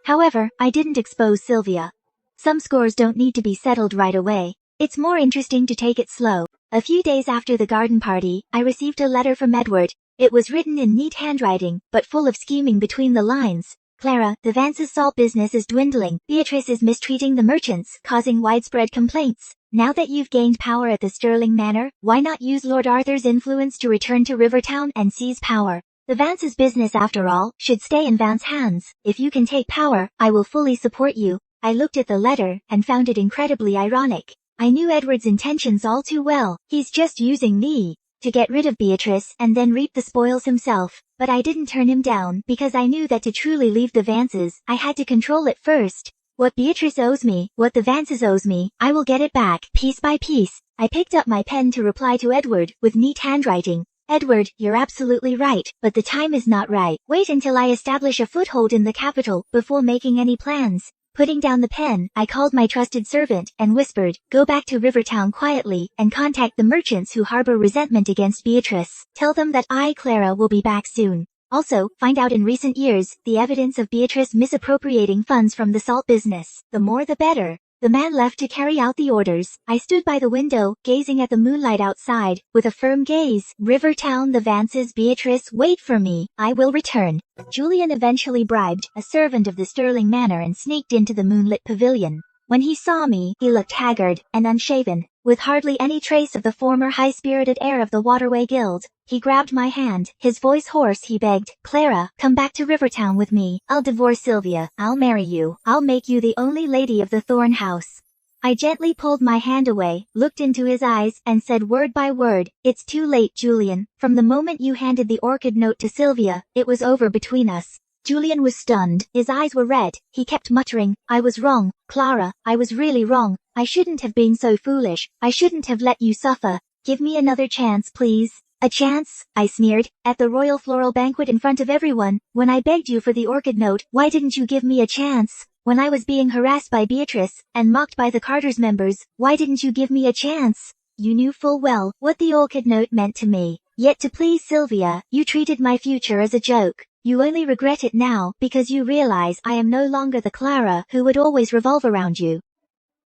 However, I didn't expose Sylvia. Some scores don't need to be settled right away. It's more interesting to take it slow. A few days after the garden party, I received a letter from Edward. It was written in neat handwriting, but full of scheming between the lines. Clara, the Vance's salt business is dwindling. Beatrice is mistreating the merchants, causing widespread complaints. Now that you've gained power at the Stirling Manor, why not use Lord Arthur's influence to return to Rivertown and seize power? The Vance's business, after all, should stay in Vance's hands. If you can take power, I will fully support you. I looked at the letter and found it incredibly ironic. I knew Edward's intentions all too well. He's just using me to get rid of Beatrice and then reap the spoils himself. But I didn't turn him down because I knew that to truly leave the Vances, I had to control it first. What Beatrice owes me, what the Vances owes me, I will get it back, piece by piece. I picked up my pen to reply to Edward with neat handwriting. Edward, you're absolutely right, but the time is not right. Wait until I establish a foothold in the capital before making any plans. Putting down the pen, I called my trusted servant and whispered, go back to Rivertown quietly and contact the merchants who harbor resentment against Beatrice. Tell them that I, Clara, will be back soon. Also, find out in recent years, the evidence of Beatrice misappropriating funds from the salt business. The more the better. The man left to carry out the orders. I stood by the window, gazing at the moonlight outside, with a firm gaze. Rivertown, the Vances, Beatrice, wait for me. I will return. Julian eventually bribed a servant of the Stirling Manor and sneaked into the moonlit pavilion. When he saw me, he looked haggard and unshaven, with hardly any trace of the former high-spirited air of the Waterway Guild. He grabbed my hand, his voice hoarse. He begged, Clara, come back to Rivertown with me. I'll divorce Sylvia. I'll marry you. I'll make you the only lady of the Thorn House. I gently pulled my hand away, looked into his eyes, and said word by word, it's too late, Julian. From the moment you handed the orchid note to Sylvia, it was over between us. Julian was stunned. His eyes were red. He kept muttering, I was wrong, Clara. I was really wrong. I shouldn't have been so foolish. I shouldn't have let you suffer. Give me another chance, please. A chance? I sneered. At the royal floral banquet in front of everyone, when I begged you for the orchid note, why didn't you give me a chance? When I was being harassed by Beatrice, and mocked by the Carter's members, why didn't you give me a chance? You knew full well what the orchid note meant to me. Yet to please Sylvia, you treated my future as a joke. You only regret it now because you realize I am no longer the Clara who would always revolve around you.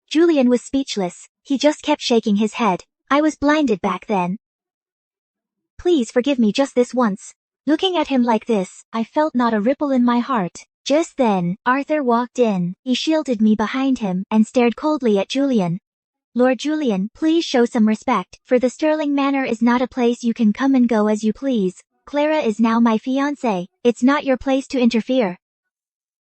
Julian was speechless. He just kept shaking his head. I was blinded back then. Please forgive me just this once. Looking at him like this, I felt not a ripple in my heart. Just then, Arthur walked in. He shielded me behind him and stared coldly at Julian. Lord Julian, please show some respect, for the Sterling Manor is not a place you can come and go as you please. Clara is now my fiancée. It's not your place to interfere.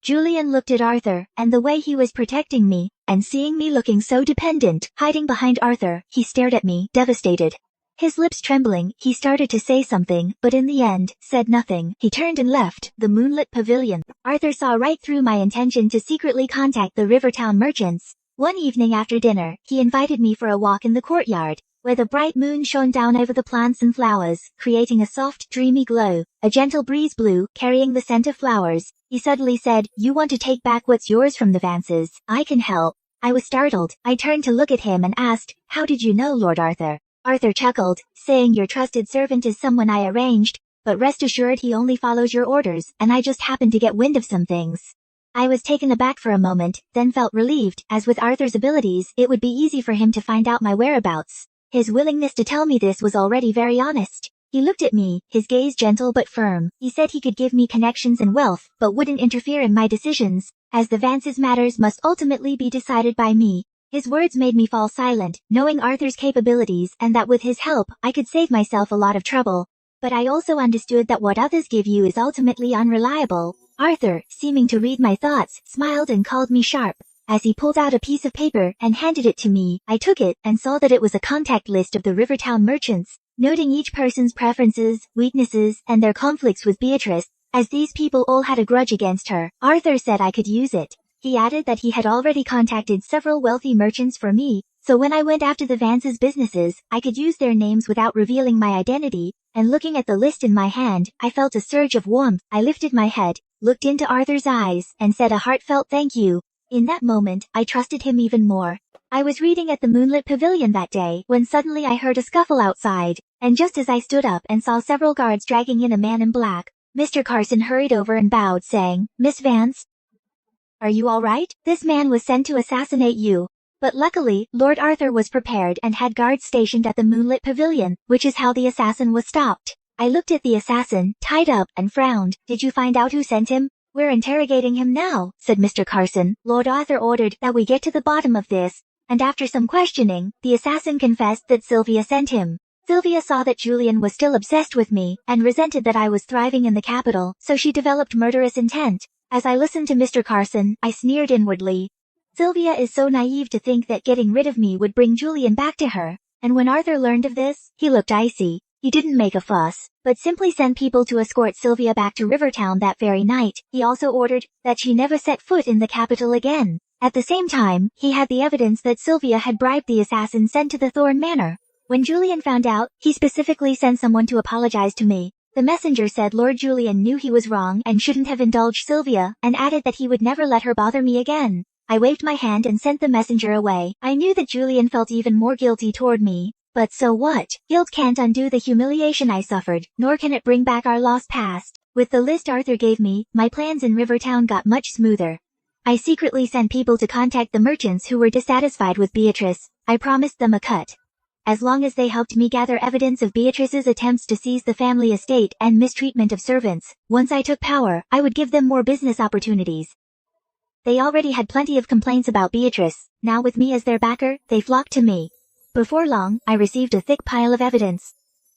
Julian looked at Arthur, and the way he was protecting me, and seeing me looking so dependent, hiding behind Arthur, he stared at me, devastated. His lips trembling, he started to say something, but in the end, said nothing. He turned and left the moonlit pavilion. Arthur saw right through my intention to secretly contact the Rivertown merchants. One evening after dinner, he invited me for a walk in the courtyard, where the bright moon shone down over the plants and flowers, creating a soft, dreamy glow. A gentle breeze blew, carrying the scent of flowers. He suddenly said, "You want to take back what's yours from the Vances? I can help." I was startled. I turned to look at him and asked, "How did you know, Lord Arthur?" Arthur chuckled, saying, "Your trusted servant is someone I arranged, but rest assured he only follows your orders, and I just happened to get wind of some things." I was taken aback for a moment, then felt relieved, as with Arthur's abilities, it would be easy for him to find out my whereabouts. His willingness to tell me this was already very honest. He looked at me, his gaze gentle but firm. He said he could give me connections and wealth, but wouldn't interfere in my decisions, as the Vances matters must ultimately be decided by me. His words made me fall silent, knowing Arthur's capabilities and that with his help, I could save myself a lot of trouble. But I also understood that what others give you is ultimately unreliable. Arthur, seeming to read my thoughts, smiled and called me sharp. As he pulled out a piece of paper and handed it to me, I took it and saw that it was a contact list of the Rivertown merchants, noting each person's preferences, weaknesses, and their conflicts with Beatrice, as these people all had a grudge against her. Arthur said I could use it. He added that he had already contacted several wealthy merchants for me, so when I went after the Vances' businesses, I could use their names without revealing my identity, and looking at the list in my hand, I felt a surge of warmth. I lifted my head, looked into Arthur's eyes, and said a heartfelt thank you. In that moment, I trusted him even more. I was reading at the moonlit pavilion that day, when suddenly I heard a scuffle outside, and just as I stood up and saw several guards dragging in a man in black, Mr. Carson hurried over and bowed, saying, "Miss Vance? Are you all right? This man was sent to assassinate you." But luckily, Lord Arthur was prepared and had guards stationed at the moonlit pavilion, which is how the assassin was stopped. I looked at the assassin, tied up, and frowned. "Did you find out who sent him?" "We're interrogating him now," said Mr. Carson. "Lord Arthur ordered that we get to the bottom of this." And after some questioning, the assassin confessed that Sylvia sent him. Sylvia saw that Julian was still obsessed with me, and resented that I was thriving in the capital, so she developed murderous intent. As I listened to Mr. Carson, I sneered inwardly. Sylvia is so naive to think that getting rid of me would bring Julian back to her. And when Arthur learned of this, he looked icy. He didn't make a fuss, but simply sent people to escort Sylvia back to Rivertown that very night. He also ordered that she never set foot in the capital again. At the same time, he had the evidence that Sylvia had bribed the assassin sent to the Thorn Manor. When Julian found out, he specifically sent someone to apologize to me. The messenger said Lord Julian knew he was wrong and shouldn't have indulged Sylvia, and added that he would never let her bother me again. I waved my hand and sent the messenger away. I knew that Julian felt even more guilty toward me. But so what? Guilt can't undo the humiliation I suffered, nor can it bring back our lost past. With the list Arthur gave me, my plans in Rivertown got much smoother. I secretly sent people to contact the merchants who were dissatisfied with Beatrice. I promised them a cut, as long as they helped me gather evidence of Beatrice's attempts to seize the family estate and mistreatment of servants. Once I took power, I would give them more business opportunities. They already had plenty of complaints about Beatrice. Now with me as their backer, they flocked to me. Before long, I received a thick pile of evidence.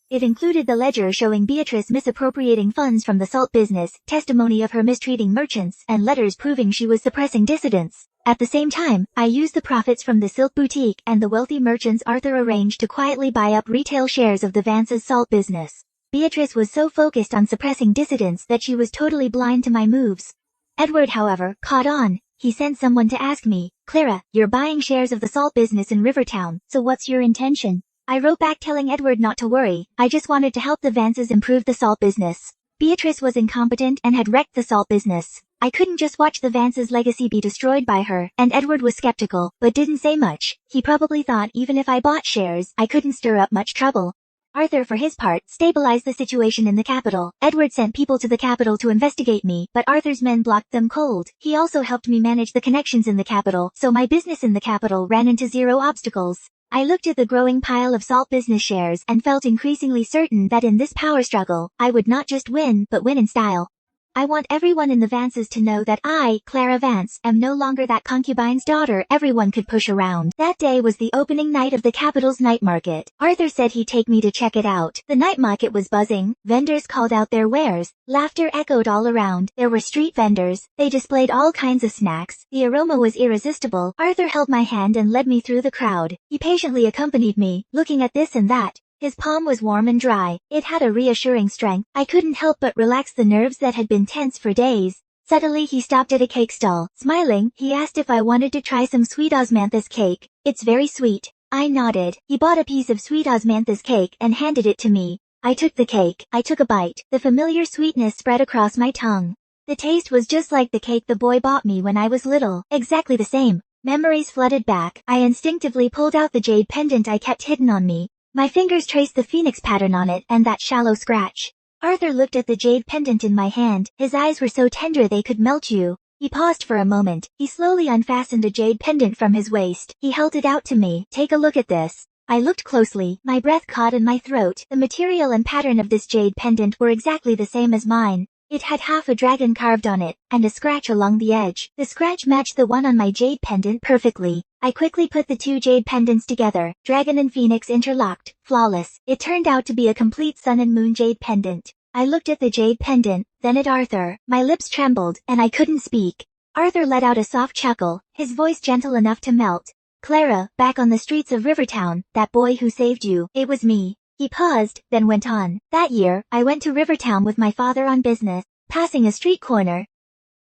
It included the ledger showing Beatrice misappropriating funds from the salt business, testimony of her mistreating merchants, and letters proving she was suppressing dissidents. At the same time, I used the profits from the silk boutique and the wealthy merchants Arthur arranged to quietly buy up retail shares of the Vance's salt business. Beatrice was so focused on suppressing dissidents that she was totally blind to my moves. Edward, however, caught on. He sent someone to ask me, "Clara, you're buying shares of the salt business in Rivertown, so what's your intention?" I wrote back telling Edward not to worry. I just wanted to help the Vances improve the salt business. Beatrice was incompetent and had wrecked the salt business. I couldn't just watch the Vances' legacy be destroyed by her, and Edward was skeptical, but didn't say much. He probably thought even if I bought shares, I couldn't stir up much trouble. Arthur, for his part, stabilized the situation in the capital. Edward sent people to the capital to investigate me, but Arthur's men blocked them cold. He also helped me manage the connections in the capital, so my business in the capital ran into zero obstacles. I looked at the growing pile of salt business shares and felt increasingly certain that in this power struggle, I would not just win, but win in style. I want everyone in the Vances to know that I, Clara Vance, am no longer that concubine's daughter everyone could push around. That day was the opening night of the capital's night market. Arthur said he'd take me to check it out. The night market was buzzing. Vendors called out their wares. Laughter echoed all around. There were street vendors. They displayed all kinds of snacks. The aroma was irresistible. Arthur held my hand and led me through the crowd. He patiently accompanied me, looking at this and that. His palm was warm and dry. It had a reassuring strength. I couldn't help but relax the nerves that had been tense for days. Suddenly he stopped at a cake stall. Smiling, he asked if I wanted to try some sweet osmanthus cake. It's very sweet. I nodded. He bought a piece of sweet osmanthus cake and handed it to me. I took the cake. I took a bite. The familiar sweetness spread across my tongue. The taste was just like the cake the boy bought me when I was little. Exactly the same. Memories flooded back. I instinctively pulled out the jade pendant I kept hidden on me. My fingers traced the phoenix pattern on it and that shallow scratch. Arthur looked at the jade pendant in my hand. His eyes were so tender they could melt you. He paused for a moment. He slowly unfastened a jade pendant from his waist. He held it out to me. Take a look at this. I looked closely. My breath caught in my throat. The material and pattern of this jade pendant were exactly the same as mine. It had half a dragon carved on it, and a scratch along the edge. The scratch matched the one on my jade pendant perfectly. I quickly put the two jade pendants together, dragon and phoenix interlocked, flawless. It turned out to be a complete sun and moon jade pendant. I looked at the jade pendant, then at Arthur. My lips trembled, and I couldn't speak. Arthur let out a soft chuckle, his voice gentle enough to melt. Clara, back on the streets of Rivertown, that boy who saved you, it was me. He paused, then went on. That year, I went to Rivertown with my father on business. Passing a street corner,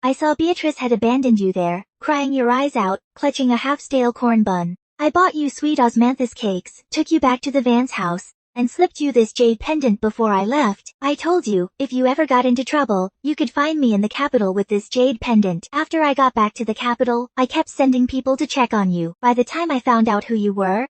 I saw Beatrice had abandoned you there, crying your eyes out, clutching a half-stale corn bun. I bought you sweet osmanthus cakes, took you back to the Vance house, and slipped you this jade pendant before I left. I told you, if you ever got into trouble, you could find me in the capital with this jade pendant. After I got back to the capital, I kept sending people to check on you. By the time I found out who you were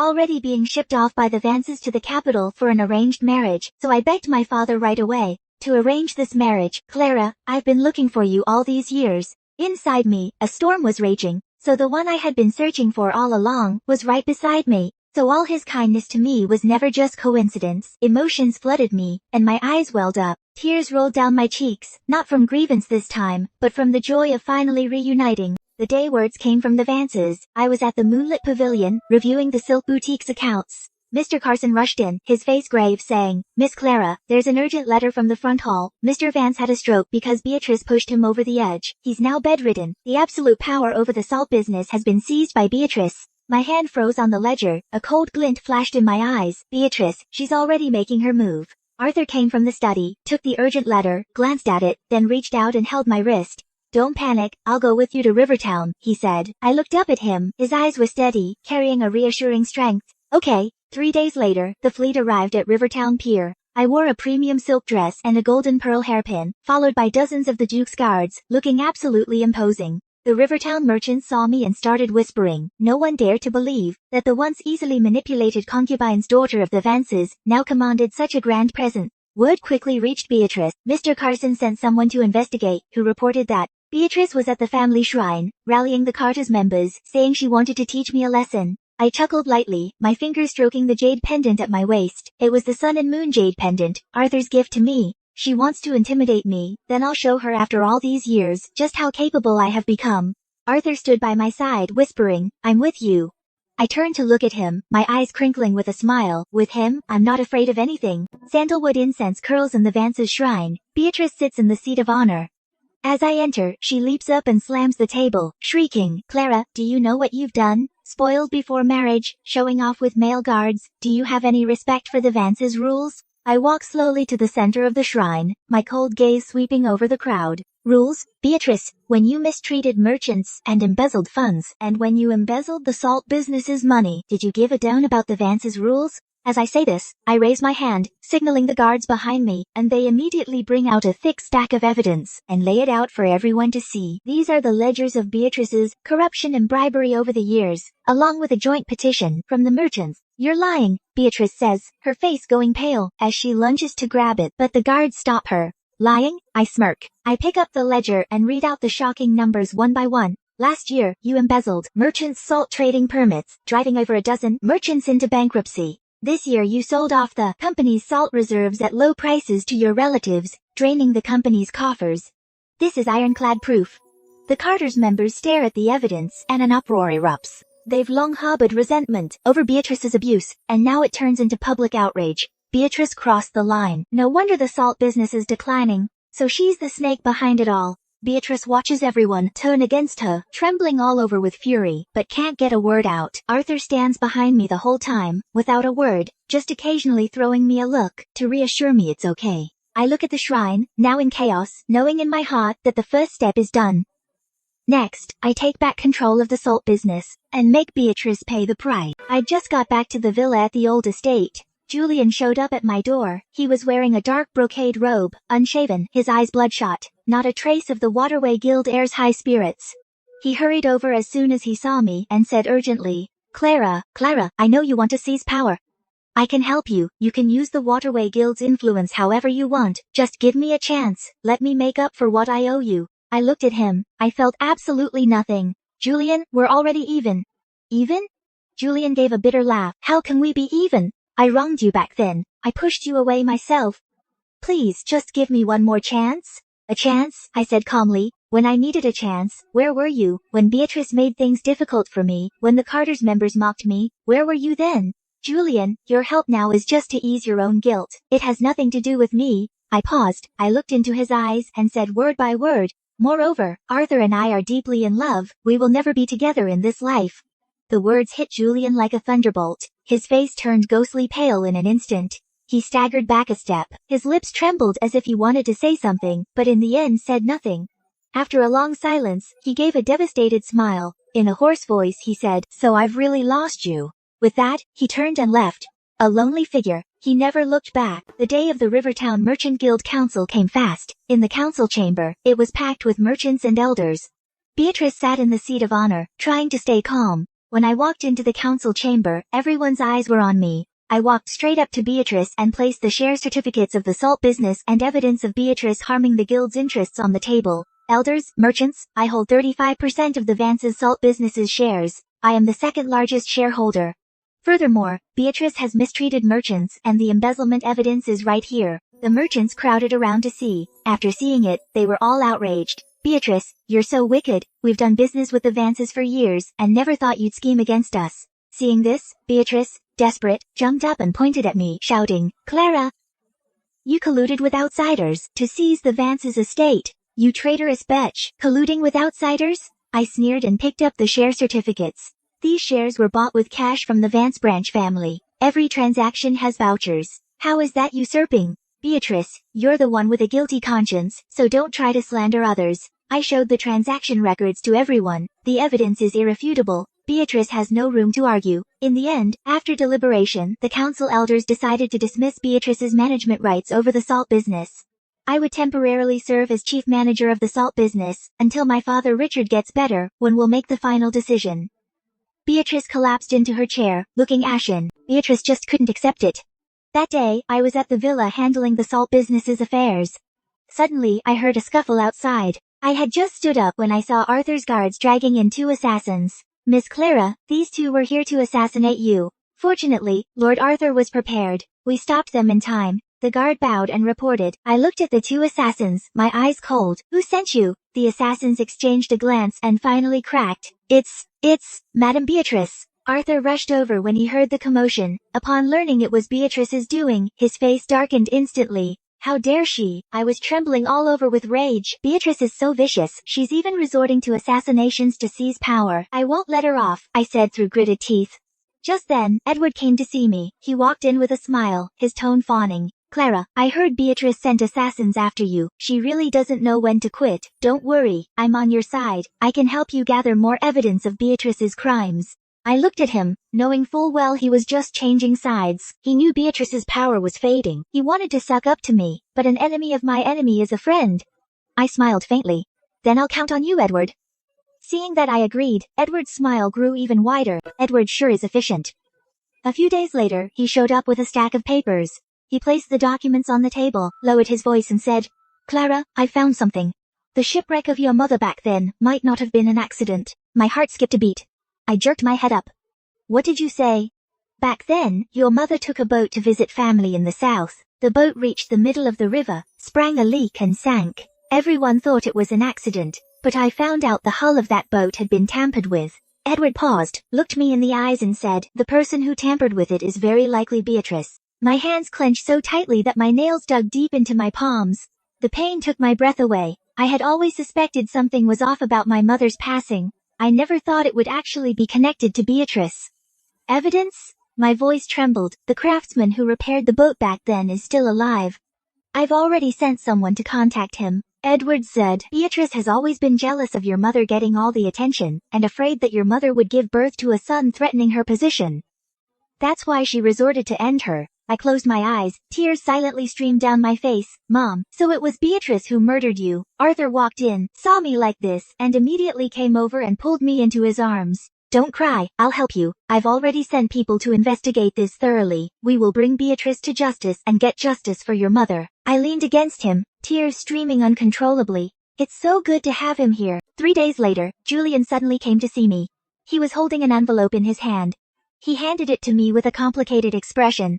already being shipped off by the Vances to the capital for an arranged marriage, so I begged my father right away to arrange this marriage. Clara, I've been looking for you all these years. Inside me, a storm was raging, so the one I had been searching for all along was right beside me. So all his kindness to me was never just coincidence. Emotions flooded me, and my eyes welled up. Tears rolled down my cheeks, not from grievance this time, but from the joy of finally reuniting. The day words came from the Vances. I was at the moonlit pavilion, reviewing the Silk Boutique's accounts. Mr. Carson rushed in, his face grave, saying, Miss Clara, there's an urgent letter from the front hall. Mr. Vance had a stroke because Beatrice pushed him over the edge. He's now bedridden. The absolute power over the salt business has been seized by Beatrice. My hand froze on the ledger. A cold glint flashed in my eyes. Beatrice, she's already making her move. Arthur came from the study, took the urgent letter, glanced at it, then reached out and held my wrist. Don't panic, I'll go with you to Rivertown, he said. I looked up at him. His eyes were steady, carrying a reassuring strength. Okay. 3 days later, the fleet arrived at Rivertown Pier. I wore a premium silk dress and a golden pearl hairpin, followed by dozens of the Duke's guards, looking absolutely imposing. The Rivertown merchants saw me and started whispering. No one dared to believe that the once easily manipulated concubine's daughter of the Vances now commanded such a grand presence. Word quickly reached Beatrice. Mr. Carson sent someone to investigate, who reported that Beatrice was at the family shrine, rallying the Carter's members, saying she wanted to teach me a lesson. I chuckled lightly, my fingers stroking the jade pendant at my waist. It was the sun and moon jade pendant, Arthur's gift to me. She wants to intimidate me, then I'll show her after all these years just how capable I have become. Arthur stood by my side whispering, I'm with you. I turned to look at him, my eyes crinkling with a smile. With him, I'm not afraid of anything. Sandalwood incense curls in the Vance's shrine. Beatrice sits in the seat of honor. As I enter, she leaps up and slams the table, shrieking, Clara, do you know what you've done? Spoiled before marriage, showing off with male guards. Do you have any respect for the Vance's rules? I walk slowly to the center of the shrine, my cold gaze sweeping over the crowd. Rules? Beatrice, when you mistreated merchants and embezzled funds, and when you embezzled the salt business's money, did you give a damn about the Vance's rules? As I say this, I raise my hand, signaling the guards behind me, and they immediately bring out a thick stack of evidence and lay it out for everyone to see. These are the ledgers of Beatrice's corruption and bribery over the years, along with a joint petition from the merchants, You're lying, Beatrice says, her face going pale as she lunges to grab it, but the guards stop her. Lying? I smirk. I pick up the ledger and read out the shocking numbers one by one. Last year, you embezzled merchants' salt trading permits, driving over a dozen merchants into bankruptcy. This year you sold off the company's salt reserves at low prices to your relatives, draining the company's coffers. This is ironclad proof. The Carter's members stare at the evidence and an uproar erupts. They've long harbored resentment over Beatrice's abuse, and now it turns into public outrage. Beatrice crossed the line. No wonder the salt business is declining. So she's the snake behind it all. Beatrice watches everyone turn against her, trembling all over with fury, but can't get a word out. Arthur stands behind me the whole time, without a word, just occasionally throwing me a look, to reassure me it's okay. I look at the shrine, now in chaos, knowing in my heart that the first step is done. Next, I take back control of the salt business, and make Beatrice pay the price. I just got back to the villa at the old estate. Julian showed up at my door. He was wearing a dark brocade robe, unshaven, his eyes bloodshot, not a trace of the Waterway Guild heir's high spirits. He hurried over as soon as he saw me and said urgently, Clara, I know you want to seize power. I can help you. You can use the Waterway Guild's influence however you want. Just give me a chance. Let me make up for what I owe you. I looked at him. I felt absolutely nothing. Julian, we're already even. Even? Julian gave a bitter laugh. How can we be even? I wronged you back then. I pushed you away myself. Please, just give me one more chance. A chance, I said calmly. When I needed a chance, where were you? When Beatrice made things difficult for me, when the Carter's members mocked me, where were you then? Julian, your help now is just to ease your own guilt. It has nothing to do with me. I paused. I looked into his eyes and said word by word, moreover, Arthur and I are deeply in love. We will never be together in this life. The words hit Julian like a thunderbolt. His face turned ghostly pale in an instant. He staggered back a step. His lips trembled as if he wanted to say something, but in the end said nothing. After a long silence, he gave a devastated smile. In a hoarse voice he said, So I've really lost you. With that, he turned and left. A lonely figure. He never looked back. The day of the Rivertown Merchant Guild Council came fast. In the council chamber, it was packed with merchants and elders. Beatrice sat in the seat of honor, trying to stay calm. When I walked into the council chamber, everyone's eyes were on me. I walked straight up to Beatrice and placed the share certificates of the salt business and evidence of Beatrice harming the guild's interests on the table. Elders, merchants, I hold 35% of the Vance's salt business's shares. I am the second largest shareholder. Furthermore, Beatrice has mistreated merchants and the embezzlement evidence is right here. The merchants crowded around to see. After seeing it, they were all outraged. Beatrice, you're so wicked. We've done business with the Vances for years and never thought you'd scheme against us. Seeing this, Beatrice, desperate, jumped up and pointed at me, shouting, Clara! You colluded with outsiders to seize the Vances' estate. You traitorous bitch. Colluding with outsiders? I sneered and picked up the share certificates. These shares were bought with cash from the Vance branch family. Every transaction has vouchers. How is that usurping? Beatrice, you're the one with a guilty conscience, so don't try to slander others. I showed the transaction records to everyone. The evidence is irrefutable. Beatrice has no room to argue. In the end, after deliberation, the council elders decided to dismiss Beatrice's management rights over the salt business. I would temporarily serve as chief manager of the salt business, until my father Richard gets better, when we'll make the final decision. Beatrice collapsed into her chair, looking ashen. Beatrice just couldn't accept it. That day, I was at the villa handling the salt business's affairs. Suddenly, I heard a scuffle outside. I had just stood up when I saw Arthur's guards dragging in 2 assassins. Miss Clara, these 2 were here to assassinate you. Fortunately, Lord Arthur was prepared. We stopped them in time. The guard bowed and reported. I looked at the 2 assassins, my eyes cold. Who sent you? The assassins exchanged a glance and finally cracked. It's Madame Beatrice. Arthur rushed over when he heard the commotion. Upon learning it was Beatrice's doing, his face darkened instantly. How dare she? I was trembling all over with rage. Beatrice is so vicious. She's even resorting to assassinations to seize power. I won't let her off, I said through gritted teeth. Just then, Edward came to see me. He walked in with a smile, his tone fawning. Clara, I heard Beatrice sent assassins after you. She really doesn't know when to quit. Don't worry, I'm on your side. I can help you gather more evidence of Beatrice's crimes. I looked at him, knowing full well he was just changing sides. He knew Beatrice's power was fading. He wanted to suck up to me, but an enemy of my enemy is a friend. I smiled faintly. Then I'll count on you, Edward. Seeing that I agreed, Edward's smile grew even wider. Edward sure is efficient. A few days later, he showed up with a stack of papers. He placed the documents on the table, lowered his voice and said, "Clara, I found something. The shipwreck of your mother back then might not have been an accident." My heart skipped a beat. I jerked my head up. "What did you say?" "Back then, your mother took a boat to visit family in the south. The boat reached the middle of the river, sprang a leak and sank. Everyone thought it was an accident, but I found out the hull of that boat had been tampered with." Edward paused, looked me in the eyes and said, "The person who tampered with it is very likely Beatrice." My hands clenched so tightly that my nails dug deep into my palms. The pain took my breath away. I had always suspected something was off about my mother's passing. I never thought it would actually be connected to Beatrice. "Evidence?" My voice trembled. "The craftsman who repaired the boat back then is still alive. I've already sent someone to contact him." Edward said, "Beatrice has always been jealous of your mother getting all the attention, and afraid that your mother would give birth to a son threatening her position. That's why she resorted to end her." I closed my eyes, tears silently streamed down my face. "Mom, so it was Beatrice who murdered you." Arthur walked in, saw me like this, and immediately came over and pulled me into his arms. "Don't cry, I'll help you. I've already sent people to investigate this thoroughly. We will bring Beatrice to justice and get justice for your mother." I leaned against him, tears streaming uncontrollably. "It's so good to have him here." 3 days later, Julian suddenly came to see me. He was holding an envelope in his hand. He handed it to me with a complicated expression.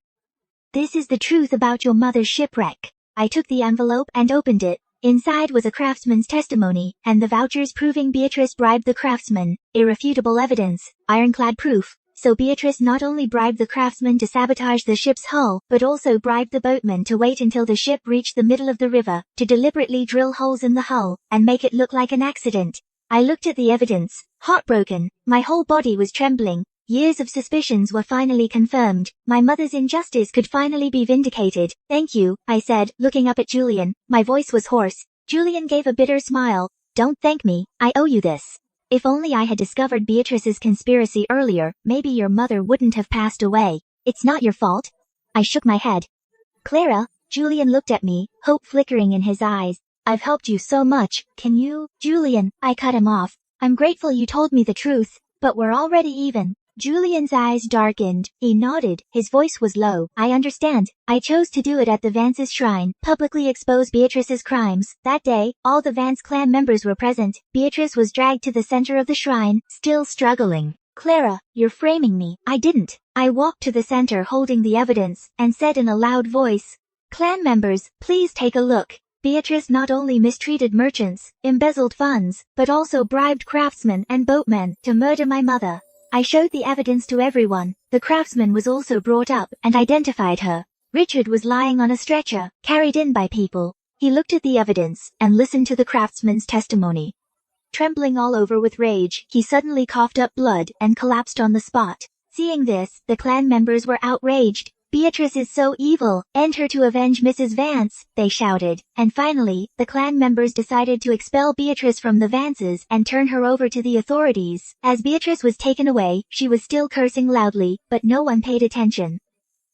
"This is the truth about your mother's shipwreck." I took the envelope and opened it. Inside was a craftsman's testimony, and the vouchers proving Beatrice bribed the craftsman. Irrefutable evidence, ironclad proof. So Beatrice not only bribed the craftsman to sabotage the ship's hull, but also bribed the boatman to wait until the ship reached the middle of the river, to deliberately drill holes in the hull, and make it look like an accident. I looked at the evidence, heartbroken. My whole body was trembling. Years of suspicions were finally confirmed. My mother's injustice could finally be vindicated. "Thank you," I said, looking up at Julian. My voice was hoarse. Julian gave a bitter smile. "Don't thank me, I owe you this. If only I had discovered Beatrice's conspiracy earlier, maybe your mother wouldn't have passed away. It's not your fault." I shook my head. "Clara," Julian looked at me, hope flickering in his eyes. "I've helped you so much, can you?" "Julian," I cut him off. "I'm grateful you told me the truth, but we're already even." Julian's eyes darkened. He nodded. His voice was low. "I understand. I chose to do it at the Vance's shrine, publicly expose Beatrice's crimes." That day, all the Vance clan members were present. Beatrice was dragged to the center of the shrine, still struggling. "Clara, you're framing me." I didn't. I walked to the center holding the evidence, and said in a loud voice, "Clan members, please take a look. Beatrice not only mistreated merchants, embezzled funds, but also bribed craftsmen and boatmen to murder my mother." I showed the evidence to everyone. The craftsman was also brought up and identified her. Richard was lying on a stretcher, carried in by people. He looked at the evidence and listened to the craftsman's testimony. Trembling all over with rage, he suddenly coughed up blood and collapsed on the spot. Seeing this, the clan members were outraged. "Beatrice is so evil, end her to avenge Mrs. Vance," they shouted. And finally, the clan members decided to expel Beatrice from the Vances and turn her over to the authorities. As Beatrice was taken away, she was still cursing loudly, but no one paid attention.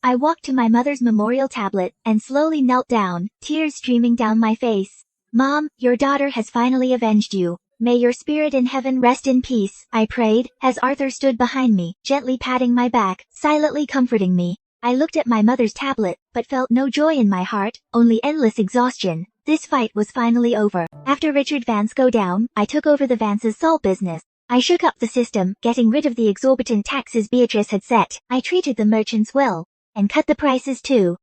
I walked to my mother's memorial tablet and slowly knelt down, tears streaming down my face. "Mom, your daughter has finally avenged you. May your spirit in heaven rest in peace," I prayed, as Arthur stood behind me, gently patting my back, silently comforting me. I looked at my mother's tablet, but felt no joy in my heart, only endless exhaustion. This fight was finally over. After Richard Vance go down, I took over the Vance's salt business. I shook up the system, getting rid of the exorbitant taxes Beatrice had set. I treated the merchants well, and cut the prices too.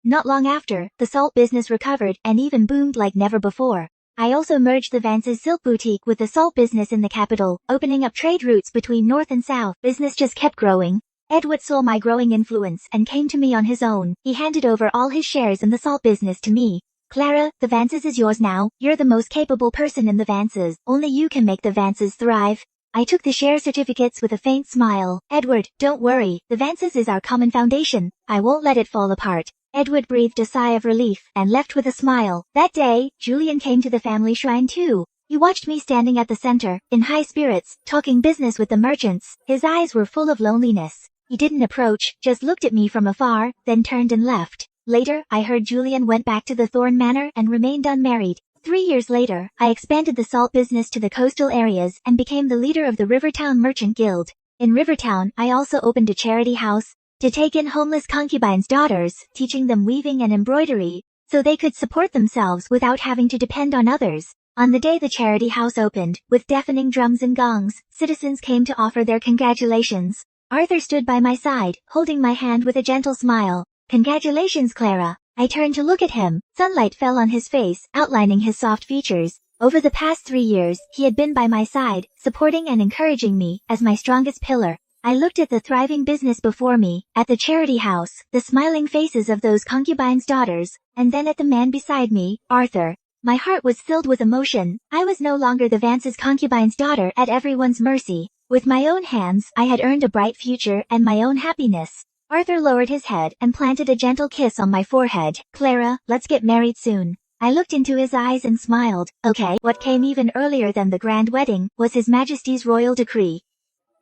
Not long after, the salt business recovered and even boomed like never before. I also merged the Vance's silk boutique with the salt business in the capital, opening up trade routes between north and south. Business just kept growing. Edward saw my growing influence and came to me on his own. He handed over all his shares in the salt business to me. "Clara, the Vances is yours now. You're the most capable person in the Vances. Only you can make the Vances thrive." I took the share certificates with a faint smile. "Edward, don't worry. The Vances is our common foundation. I won't let it fall apart." Edward breathed a sigh of relief and left with a smile. That day, Julian came to the family shrine too. He watched me standing at the center, in high spirits, talking business with the merchants. His eyes were full of loneliness. He didn't approach, just looked at me from afar, then turned and left. Later, I heard Julian went back to the Thorn Manor and remained unmarried. 3 years later, I expanded the salt business to the coastal areas and became the leader of the Rivertown Merchant Guild. In Rivertown, I also opened a charity house to take in homeless concubines' daughters, teaching them weaving and embroidery, so they could support themselves without having to depend on others. On the day the charity house opened, with deafening drums and gongs, citizens came to offer their congratulations. Arthur stood by my side, holding my hand with a gentle smile. "Congratulations, Clara." I turned to look at him. Sunlight fell on his face, outlining his soft features. Over the past 3 years, he had been by my side, supporting and encouraging me, as my strongest pillar. I looked at the thriving business before me, at the charity house, the smiling faces of those concubines' daughters, and then at the man beside me, Arthur. My heart was filled with emotion. I was no longer the Vance's concubine's daughter at everyone's mercy. With my own hands, I had earned a bright future and my own happiness. Arthur lowered his head and planted a gentle kiss on my forehead. "Clara, let's get married soon." I looked into his eyes and smiled. Okay. What came even earlier than the grand wedding was His Majesty's royal decree.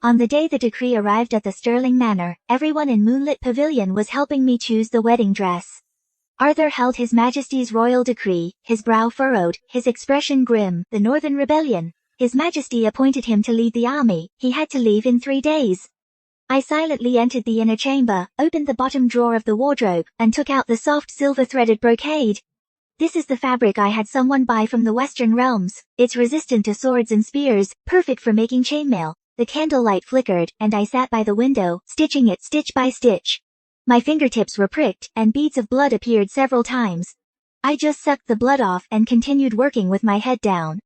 On the day the decree arrived at the Sterling Manor, everyone in Moonlit Pavilion was helping me choose the wedding dress. Arthur held His Majesty's royal decree, his brow furrowed, his expression grim. The Northern Rebellion. His Majesty appointed him to lead the army. He had to leave in 3 days. I silently entered the inner chamber, opened the bottom drawer of the wardrobe, and took out the soft silver-threaded brocade. This is the fabric I had someone buy from the Western realms. It's resistant to swords and spears, perfect for making chainmail. The candlelight flickered, and I sat by the window, stitching it stitch by stitch. My fingertips were pricked, and beads of blood appeared several times. I just sucked the blood off and continued working with my head down.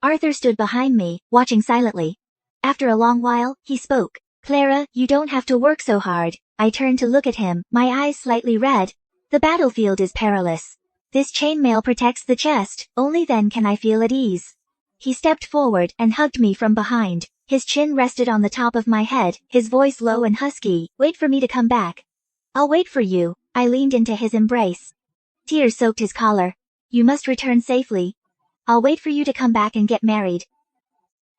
Arthur stood behind me, watching silently. After a long while, he spoke. "Clara, you don't have to work so hard." I turned to look at him, my eyes slightly red. "The battlefield is perilous. This chainmail protects the chest, only then can I feel at ease." He stepped forward and hugged me from behind. His chin rested on the top of my head, his voice low and husky. "Wait for me to come back." "I'll wait for you." I leaned into his embrace. Tears soaked his collar. "You must return safely. I'll wait for you to come back and get married."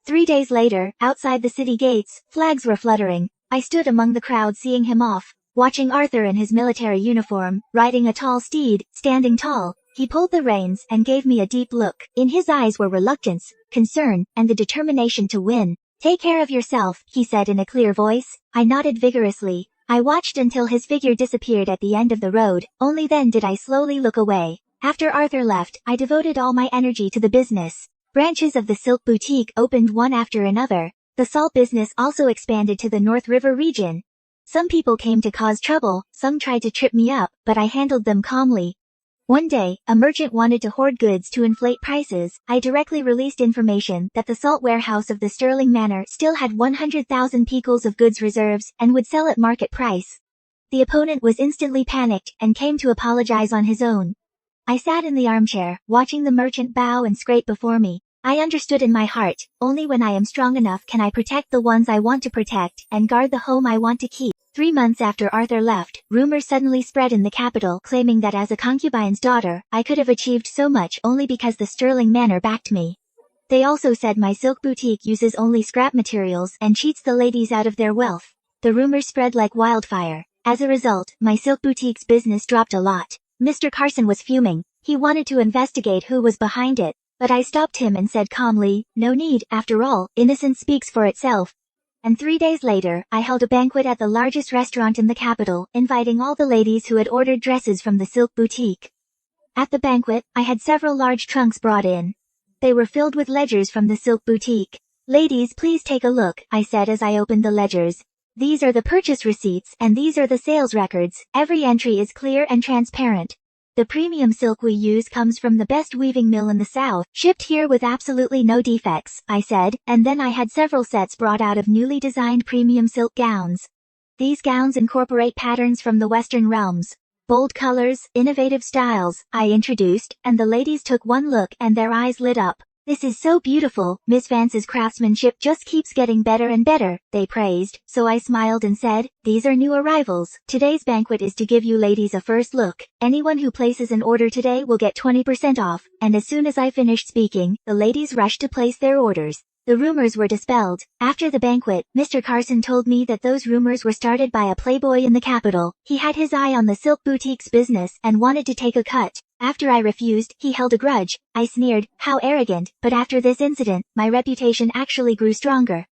3 days later, outside the city gates, flags were fluttering. I stood among the crowd seeing him off, watching Arthur in his military uniform, riding a tall steed, standing tall. He pulled the reins and gave me a deep look. In his eyes were reluctance, concern, and the determination to win. "Take care of yourself," he said in a clear voice. I nodded vigorously. I watched until his figure disappeared at the end of the road. Only then did I slowly look away. After Arthur left, I devoted all my energy to the business. Branches of the silk boutique opened one after another. The salt business also expanded to the North River region. Some people came to cause trouble, some tried to trip me up, but I handled them calmly. One day, a merchant wanted to hoard goods to inflate prices. I directly released information that the salt warehouse of the Sterling Manor still had 100,000 picals of goods reserves and would sell at market price. The opponent was instantly panicked and came to apologize on his own. I sat in the armchair, watching the merchant bow and scrape before me. I understood in my heart, only when I am strong enough can I protect the ones I want to protect and guard the home I want to keep. 3 months after Arthur left, rumors suddenly spread in the capital claiming that as a concubine's daughter, I could have achieved so much only because the Sterling Manor backed me. They also said my silk boutique uses only scrap materials and cheats the ladies out of their wealth. The rumors spread like wildfire. As a result, my silk boutique's business dropped a lot. Mr. Carson was fuming. He wanted to investigate who was behind it, but I stopped him and said calmly, "No need, after all, innocence speaks for itself." And 3 days later, I held a banquet at the largest restaurant in the capital, inviting all the ladies who had ordered dresses from the silk boutique. At the banquet, I had several large trunks brought in. They were filled with ledgers from the silk boutique. "Ladies, please take a look," I said as I opened the ledgers. "These are the purchase receipts and these are the sales records. Every entry is clear and transparent. The premium silk we use comes from the best weaving mill in the South, shipped here with absolutely no defects," I said, and then I had several sets brought out of newly designed premium silk gowns. These gowns incorporate patterns from the Western realms. Bold colors, innovative styles, I introduced, and the ladies took one look and their eyes lit up. "This is so beautiful, Miss Vance's craftsmanship just keeps getting better and better," they praised, so I smiled and said, "These are new arrivals. Today's banquet is to give you ladies a first look. Anyone who places an order today will get 20% off," and as soon as I finished speaking, the ladies rushed to place their orders. The rumors were dispelled. After the banquet, Mr. Carson told me that those rumors were started by a playboy in the capital. He had his eye on the silk boutique's business and wanted to take a cut. After I refused, he held a grudge. I sneered, "How arrogant," but after this incident, my reputation actually grew stronger.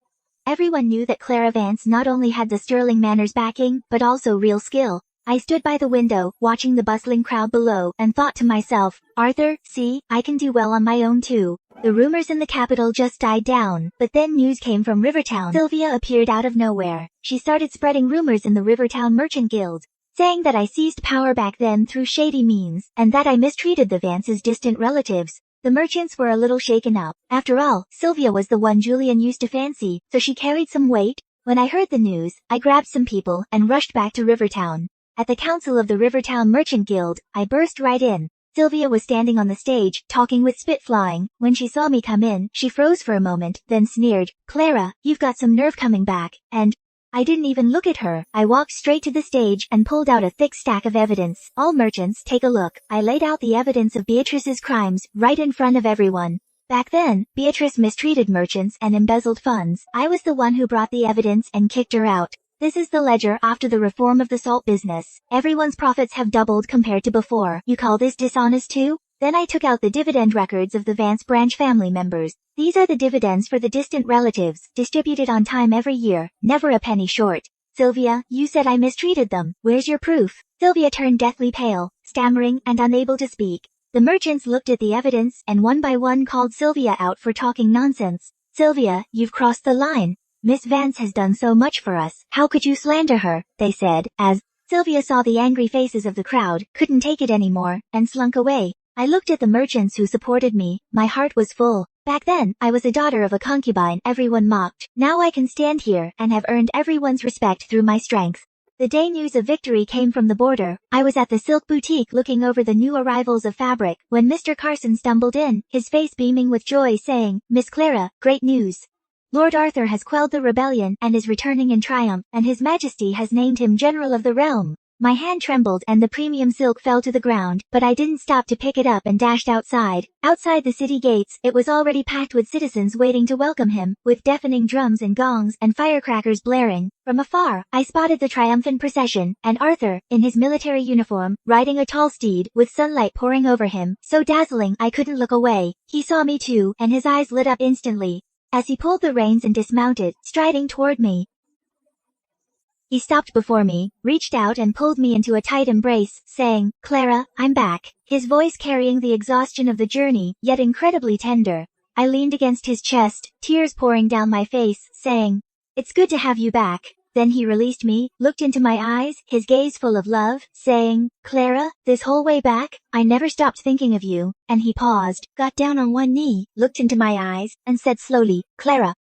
Everyone knew that Clara Vance not only had the sterling manners backing, but also real skill. I stood by the window, watching the bustling crowd below, and thought to myself, Arthur, see, I can do well on my own too. The rumors in the capital just died down, but then news came from Rivertown. Sylvia appeared out of nowhere. She started spreading rumors in the Rivertown Merchant Guild, saying that I seized power back then through shady means, and that I mistreated the Vances' distant relatives. The merchants were a little shaken up. After all, Sylvia was the one Julian used to fancy, so she carried some weight. When I heard the news, I grabbed some people and rushed back to Rivertown. At the council of the Rivertown Merchant Guild, I burst right in. Sylvia was standing on the stage, talking with spit flying. When she saw me come in, she froze for a moment, then sneered, Clara, you've got some nerve coming back, and I didn't even look at her. I walked straight to the stage and pulled out a thick stack of evidence. All merchants, take a look. I laid out the evidence of Beatrice's crimes, right in front of everyone. Back then, Beatrice mistreated merchants and embezzled funds. I was the one who brought the evidence and kicked her out. This is the ledger after the reform of the salt business. Everyone's profits have doubled compared to before. You call this dishonest too? Then I took out the dividend records of the Vance branch family members. These are the dividends for the distant relatives, distributed on time every year, never a penny short. Sylvia, you said I mistreated them. Where's your proof? Sylvia turned deathly pale, stammering and unable to speak. The merchants looked at the evidence and one by one called Sylvia out for talking nonsense. Sylvia, you've crossed the line. Miss Vance has done so much for us. How could you slander her? They said, as Sylvia saw the angry faces of the crowd, couldn't take it anymore, and slunk away. I looked at the merchants who supported me. My heart was full. Back then, I was a daughter of a concubine everyone mocked. Now I can stand here and have earned everyone's respect through my strength. The day news of victory came from the border. I was at the silk boutique looking over the new arrivals of fabric when Mr. Carson stumbled in, his face beaming with joy, saying, Miss Clara, great news. Lord Arthur has quelled the rebellion and is returning in triumph, and His Majesty has named him General of the Realm. My hand trembled and the premium silk fell to the ground, but I didn't stop to pick it up and dashed outside. Outside the city gates, it was already packed with citizens waiting to welcome him, with deafening drums and gongs and firecrackers blaring. From afar, I spotted the triumphant procession, and Arthur, in his military uniform, riding a tall steed, with sunlight pouring over him, so dazzling I couldn't look away. He saw me too, and his eyes lit up instantly. As he pulled the reins and dismounted, striding toward me, he stopped before me, reached out and pulled me into a tight embrace, saying, Clara, I'm back. His voice carrying the exhaustion of the journey, yet incredibly tender. I leaned against his chest, tears pouring down my face, saying, It's good to have you back. Then he released me, looked into my eyes, his gaze full of love, saying, Clara, this whole way back, I never stopped thinking of you. And he paused, got down on one knee, looked into my eyes, and said slowly, Clara,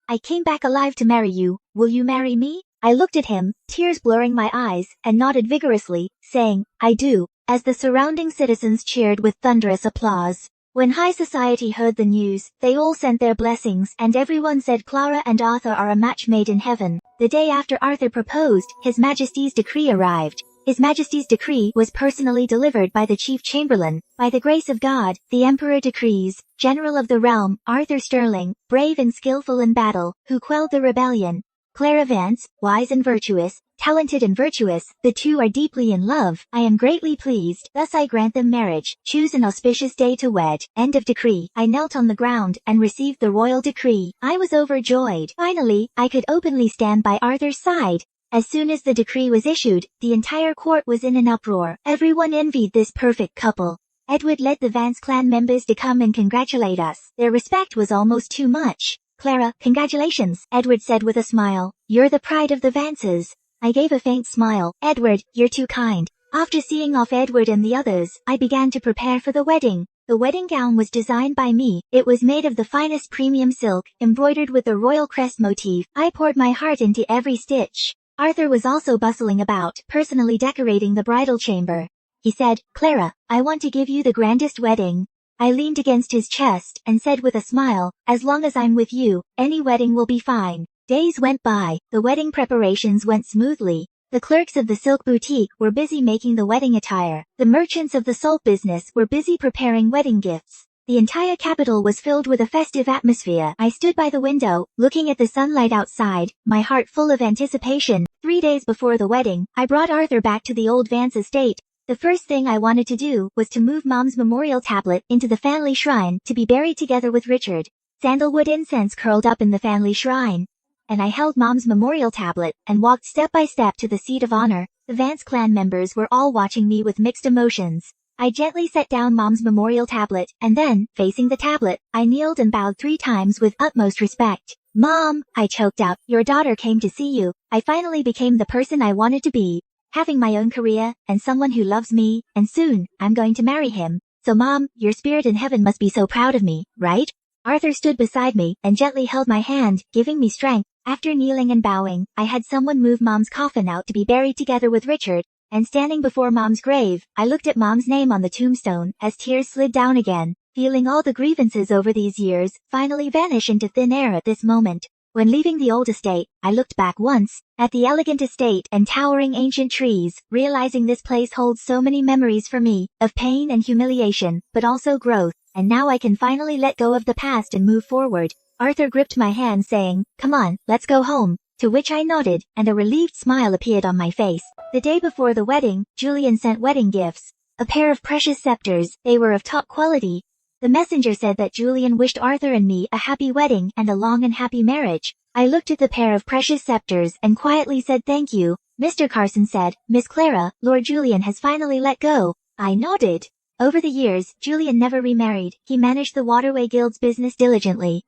I came back alive to marry you. Will you marry me? I looked at him, tears blurring my eyes, and nodded vigorously, saying, I do, as the surrounding citizens cheered with thunderous applause. When high society heard the news, they all sent their blessings, and everyone said Clara and Arthur are a match made in heaven. The day after Arthur proposed, His Majesty's decree arrived. His Majesty's decree was personally delivered by the Chief Chamberlain. By the grace of God, the Emperor decrees, General of the Realm, Arthur Sterling, brave and skillful in battle, who quelled the rebellion. Clara Vance, wise and virtuous, talented and virtuous, the two are deeply in love. I am greatly pleased. Thus I grant them marriage. Choose an auspicious day to wed. End of decree. I knelt on the ground and received the royal decree. I was overjoyed. Finally, I could openly stand by Arthur's side. As soon as the decree was issued, the entire court was in an uproar. Everyone envied this perfect couple. Edward led the Vance clan members to come and congratulate us. Their respect was almost too much. Clara, congratulations, Edward said with a smile. You're the pride of the Vances. I gave a faint smile. Edward, you're too kind. After seeing off Edward and the others, I began to prepare for the wedding. The wedding gown was designed by me. It was made of the finest premium silk, embroidered with the royal crest motif. I poured my heart into every stitch. Arthur was also bustling about, personally decorating the bridal chamber. He said, Clara, I want to give you the grandest wedding. I leaned against his chest and said with a smile, as long as I'm with you, any wedding will be fine. Days went by. The wedding preparations went smoothly. The clerks of the silk boutique were busy making the wedding attire. The merchants of the salt business were busy preparing wedding gifts. The entire capital was filled with a festive atmosphere. I stood by the window, looking at the sunlight outside, my heart full of anticipation. 3 days before the wedding, I brought Arthur back to the old Vance estate. The first thing I wanted to do was to move Mom's memorial tablet into the family shrine to be buried together with Richard. Sandalwood incense curled up in the family shrine. and I held Mom's memorial tablet and walked step by step to the seat of honor. The Vance clan members were all watching me with mixed emotions. I gently set down Mom's memorial tablet, and then, facing the tablet, I kneeled and bowed 3 times with utmost respect. "Mom," I choked out, "your daughter came to see you. I finally became the person I wanted to be. Having my own career, and someone who loves me, and soon, I'm going to marry him. So Mom, your spirit in heaven must be so proud of me, right?" Arthur stood beside me and gently held my hand, giving me strength. After kneeling and bowing, I had someone move Mom's coffin out to be buried together with Richard, and standing before Mom's grave, I looked at Mom's name on the tombstone as tears slid down again, feeling all the grievances over these years finally vanish into thin air at this moment. When leaving the old estate, I looked back once, at the elegant estate and towering ancient trees, realizing this place holds so many memories for me, of pain and humiliation, but also growth, and now I can finally let go of the past and move forward. Arthur gripped my hand saying, "Come on, let's go home," to which I nodded, and a relieved smile appeared on my face. The day before the wedding, Julian sent wedding gifts. A pair of precious scepters, they were of top quality. The messenger said that Julian wished Arthur and me a happy wedding and a long and happy marriage. I looked at the pair of precious scepters and quietly said thank you. Mr. Carson said, "Miss Clara, Lord Julian has finally let go." I nodded. Over the years, Julian never remarried. He managed the Waterway Guild's business diligently.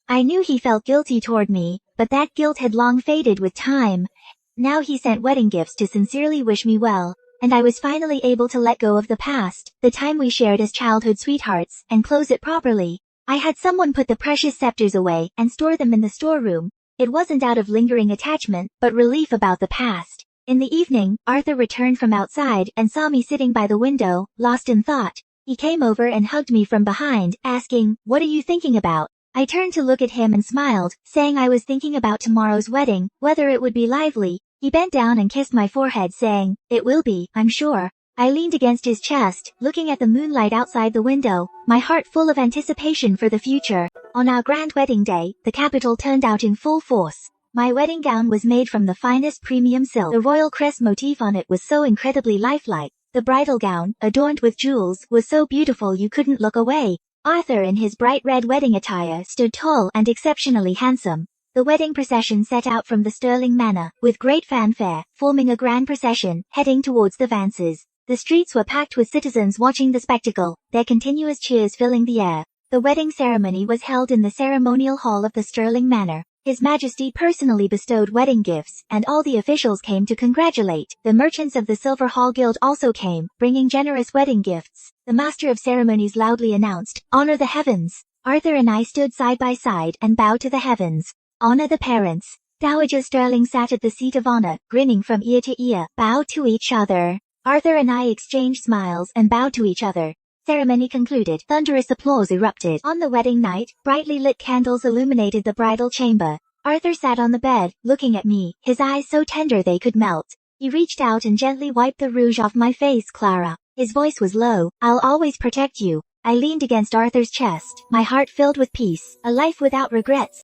I knew he felt guilty toward me, but that guilt had long faded with time. Now he sent wedding gifts to sincerely wish me well, and I was finally able to let go of the past, the time we shared as childhood sweethearts, and close it properly. I had someone put the precious scepters away and store them in the storeroom. It wasn't out of lingering attachment, but relief about the past. In the evening, Arthur returned from outside and saw me sitting by the window, lost in thought. He came over and hugged me from behind, asking, "What are you thinking about?" I turned to look at him and smiled, saying I was thinking about tomorrow's wedding, whether it would be lively. He bent down and kissed my forehead saying, "It will be, I'm sure." I leaned against his chest, looking at the moonlight outside the window, my heart full of anticipation for the future. On our grand wedding day, the capital turned out in full force. My wedding gown was made from the finest premium silk. The royal crest motif on it was so incredibly lifelike. The bridal gown, adorned with jewels, was so beautiful you couldn't look away. Arthur in his bright red wedding attire stood tall and exceptionally handsome. The wedding procession set out from the Sterling Manor, with great fanfare, forming a grand procession, heading towards the Vances. The streets were packed with citizens watching the spectacle, their continuous cheers filling the air. The wedding ceremony was held in the ceremonial hall of the Sterling Manor. His Majesty personally bestowed wedding gifts, and all the officials came to congratulate. The merchants of the Silver Hall Guild also came, bringing generous wedding gifts. The Master of Ceremonies loudly announced, "Honor the heavens." Arthur and I stood side by side and bowed to the heavens. "Honor the parents." Dowager Sterling sat at the seat of honor, grinning from ear to ear, bowed to each other. Arthur and I exchanged smiles and bowed to each other. Ceremony concluded. Thunderous applause erupted. On the wedding night, brightly lit candles illuminated the bridal chamber. Arthur sat on the bed, looking at me, his eyes so tender they could melt. He reached out and gently wiped the rouge off my face, "Clara." His voice was low. "I'll always protect you." I leaned against Arthur's chest, my heart filled with peace. A life without regrets.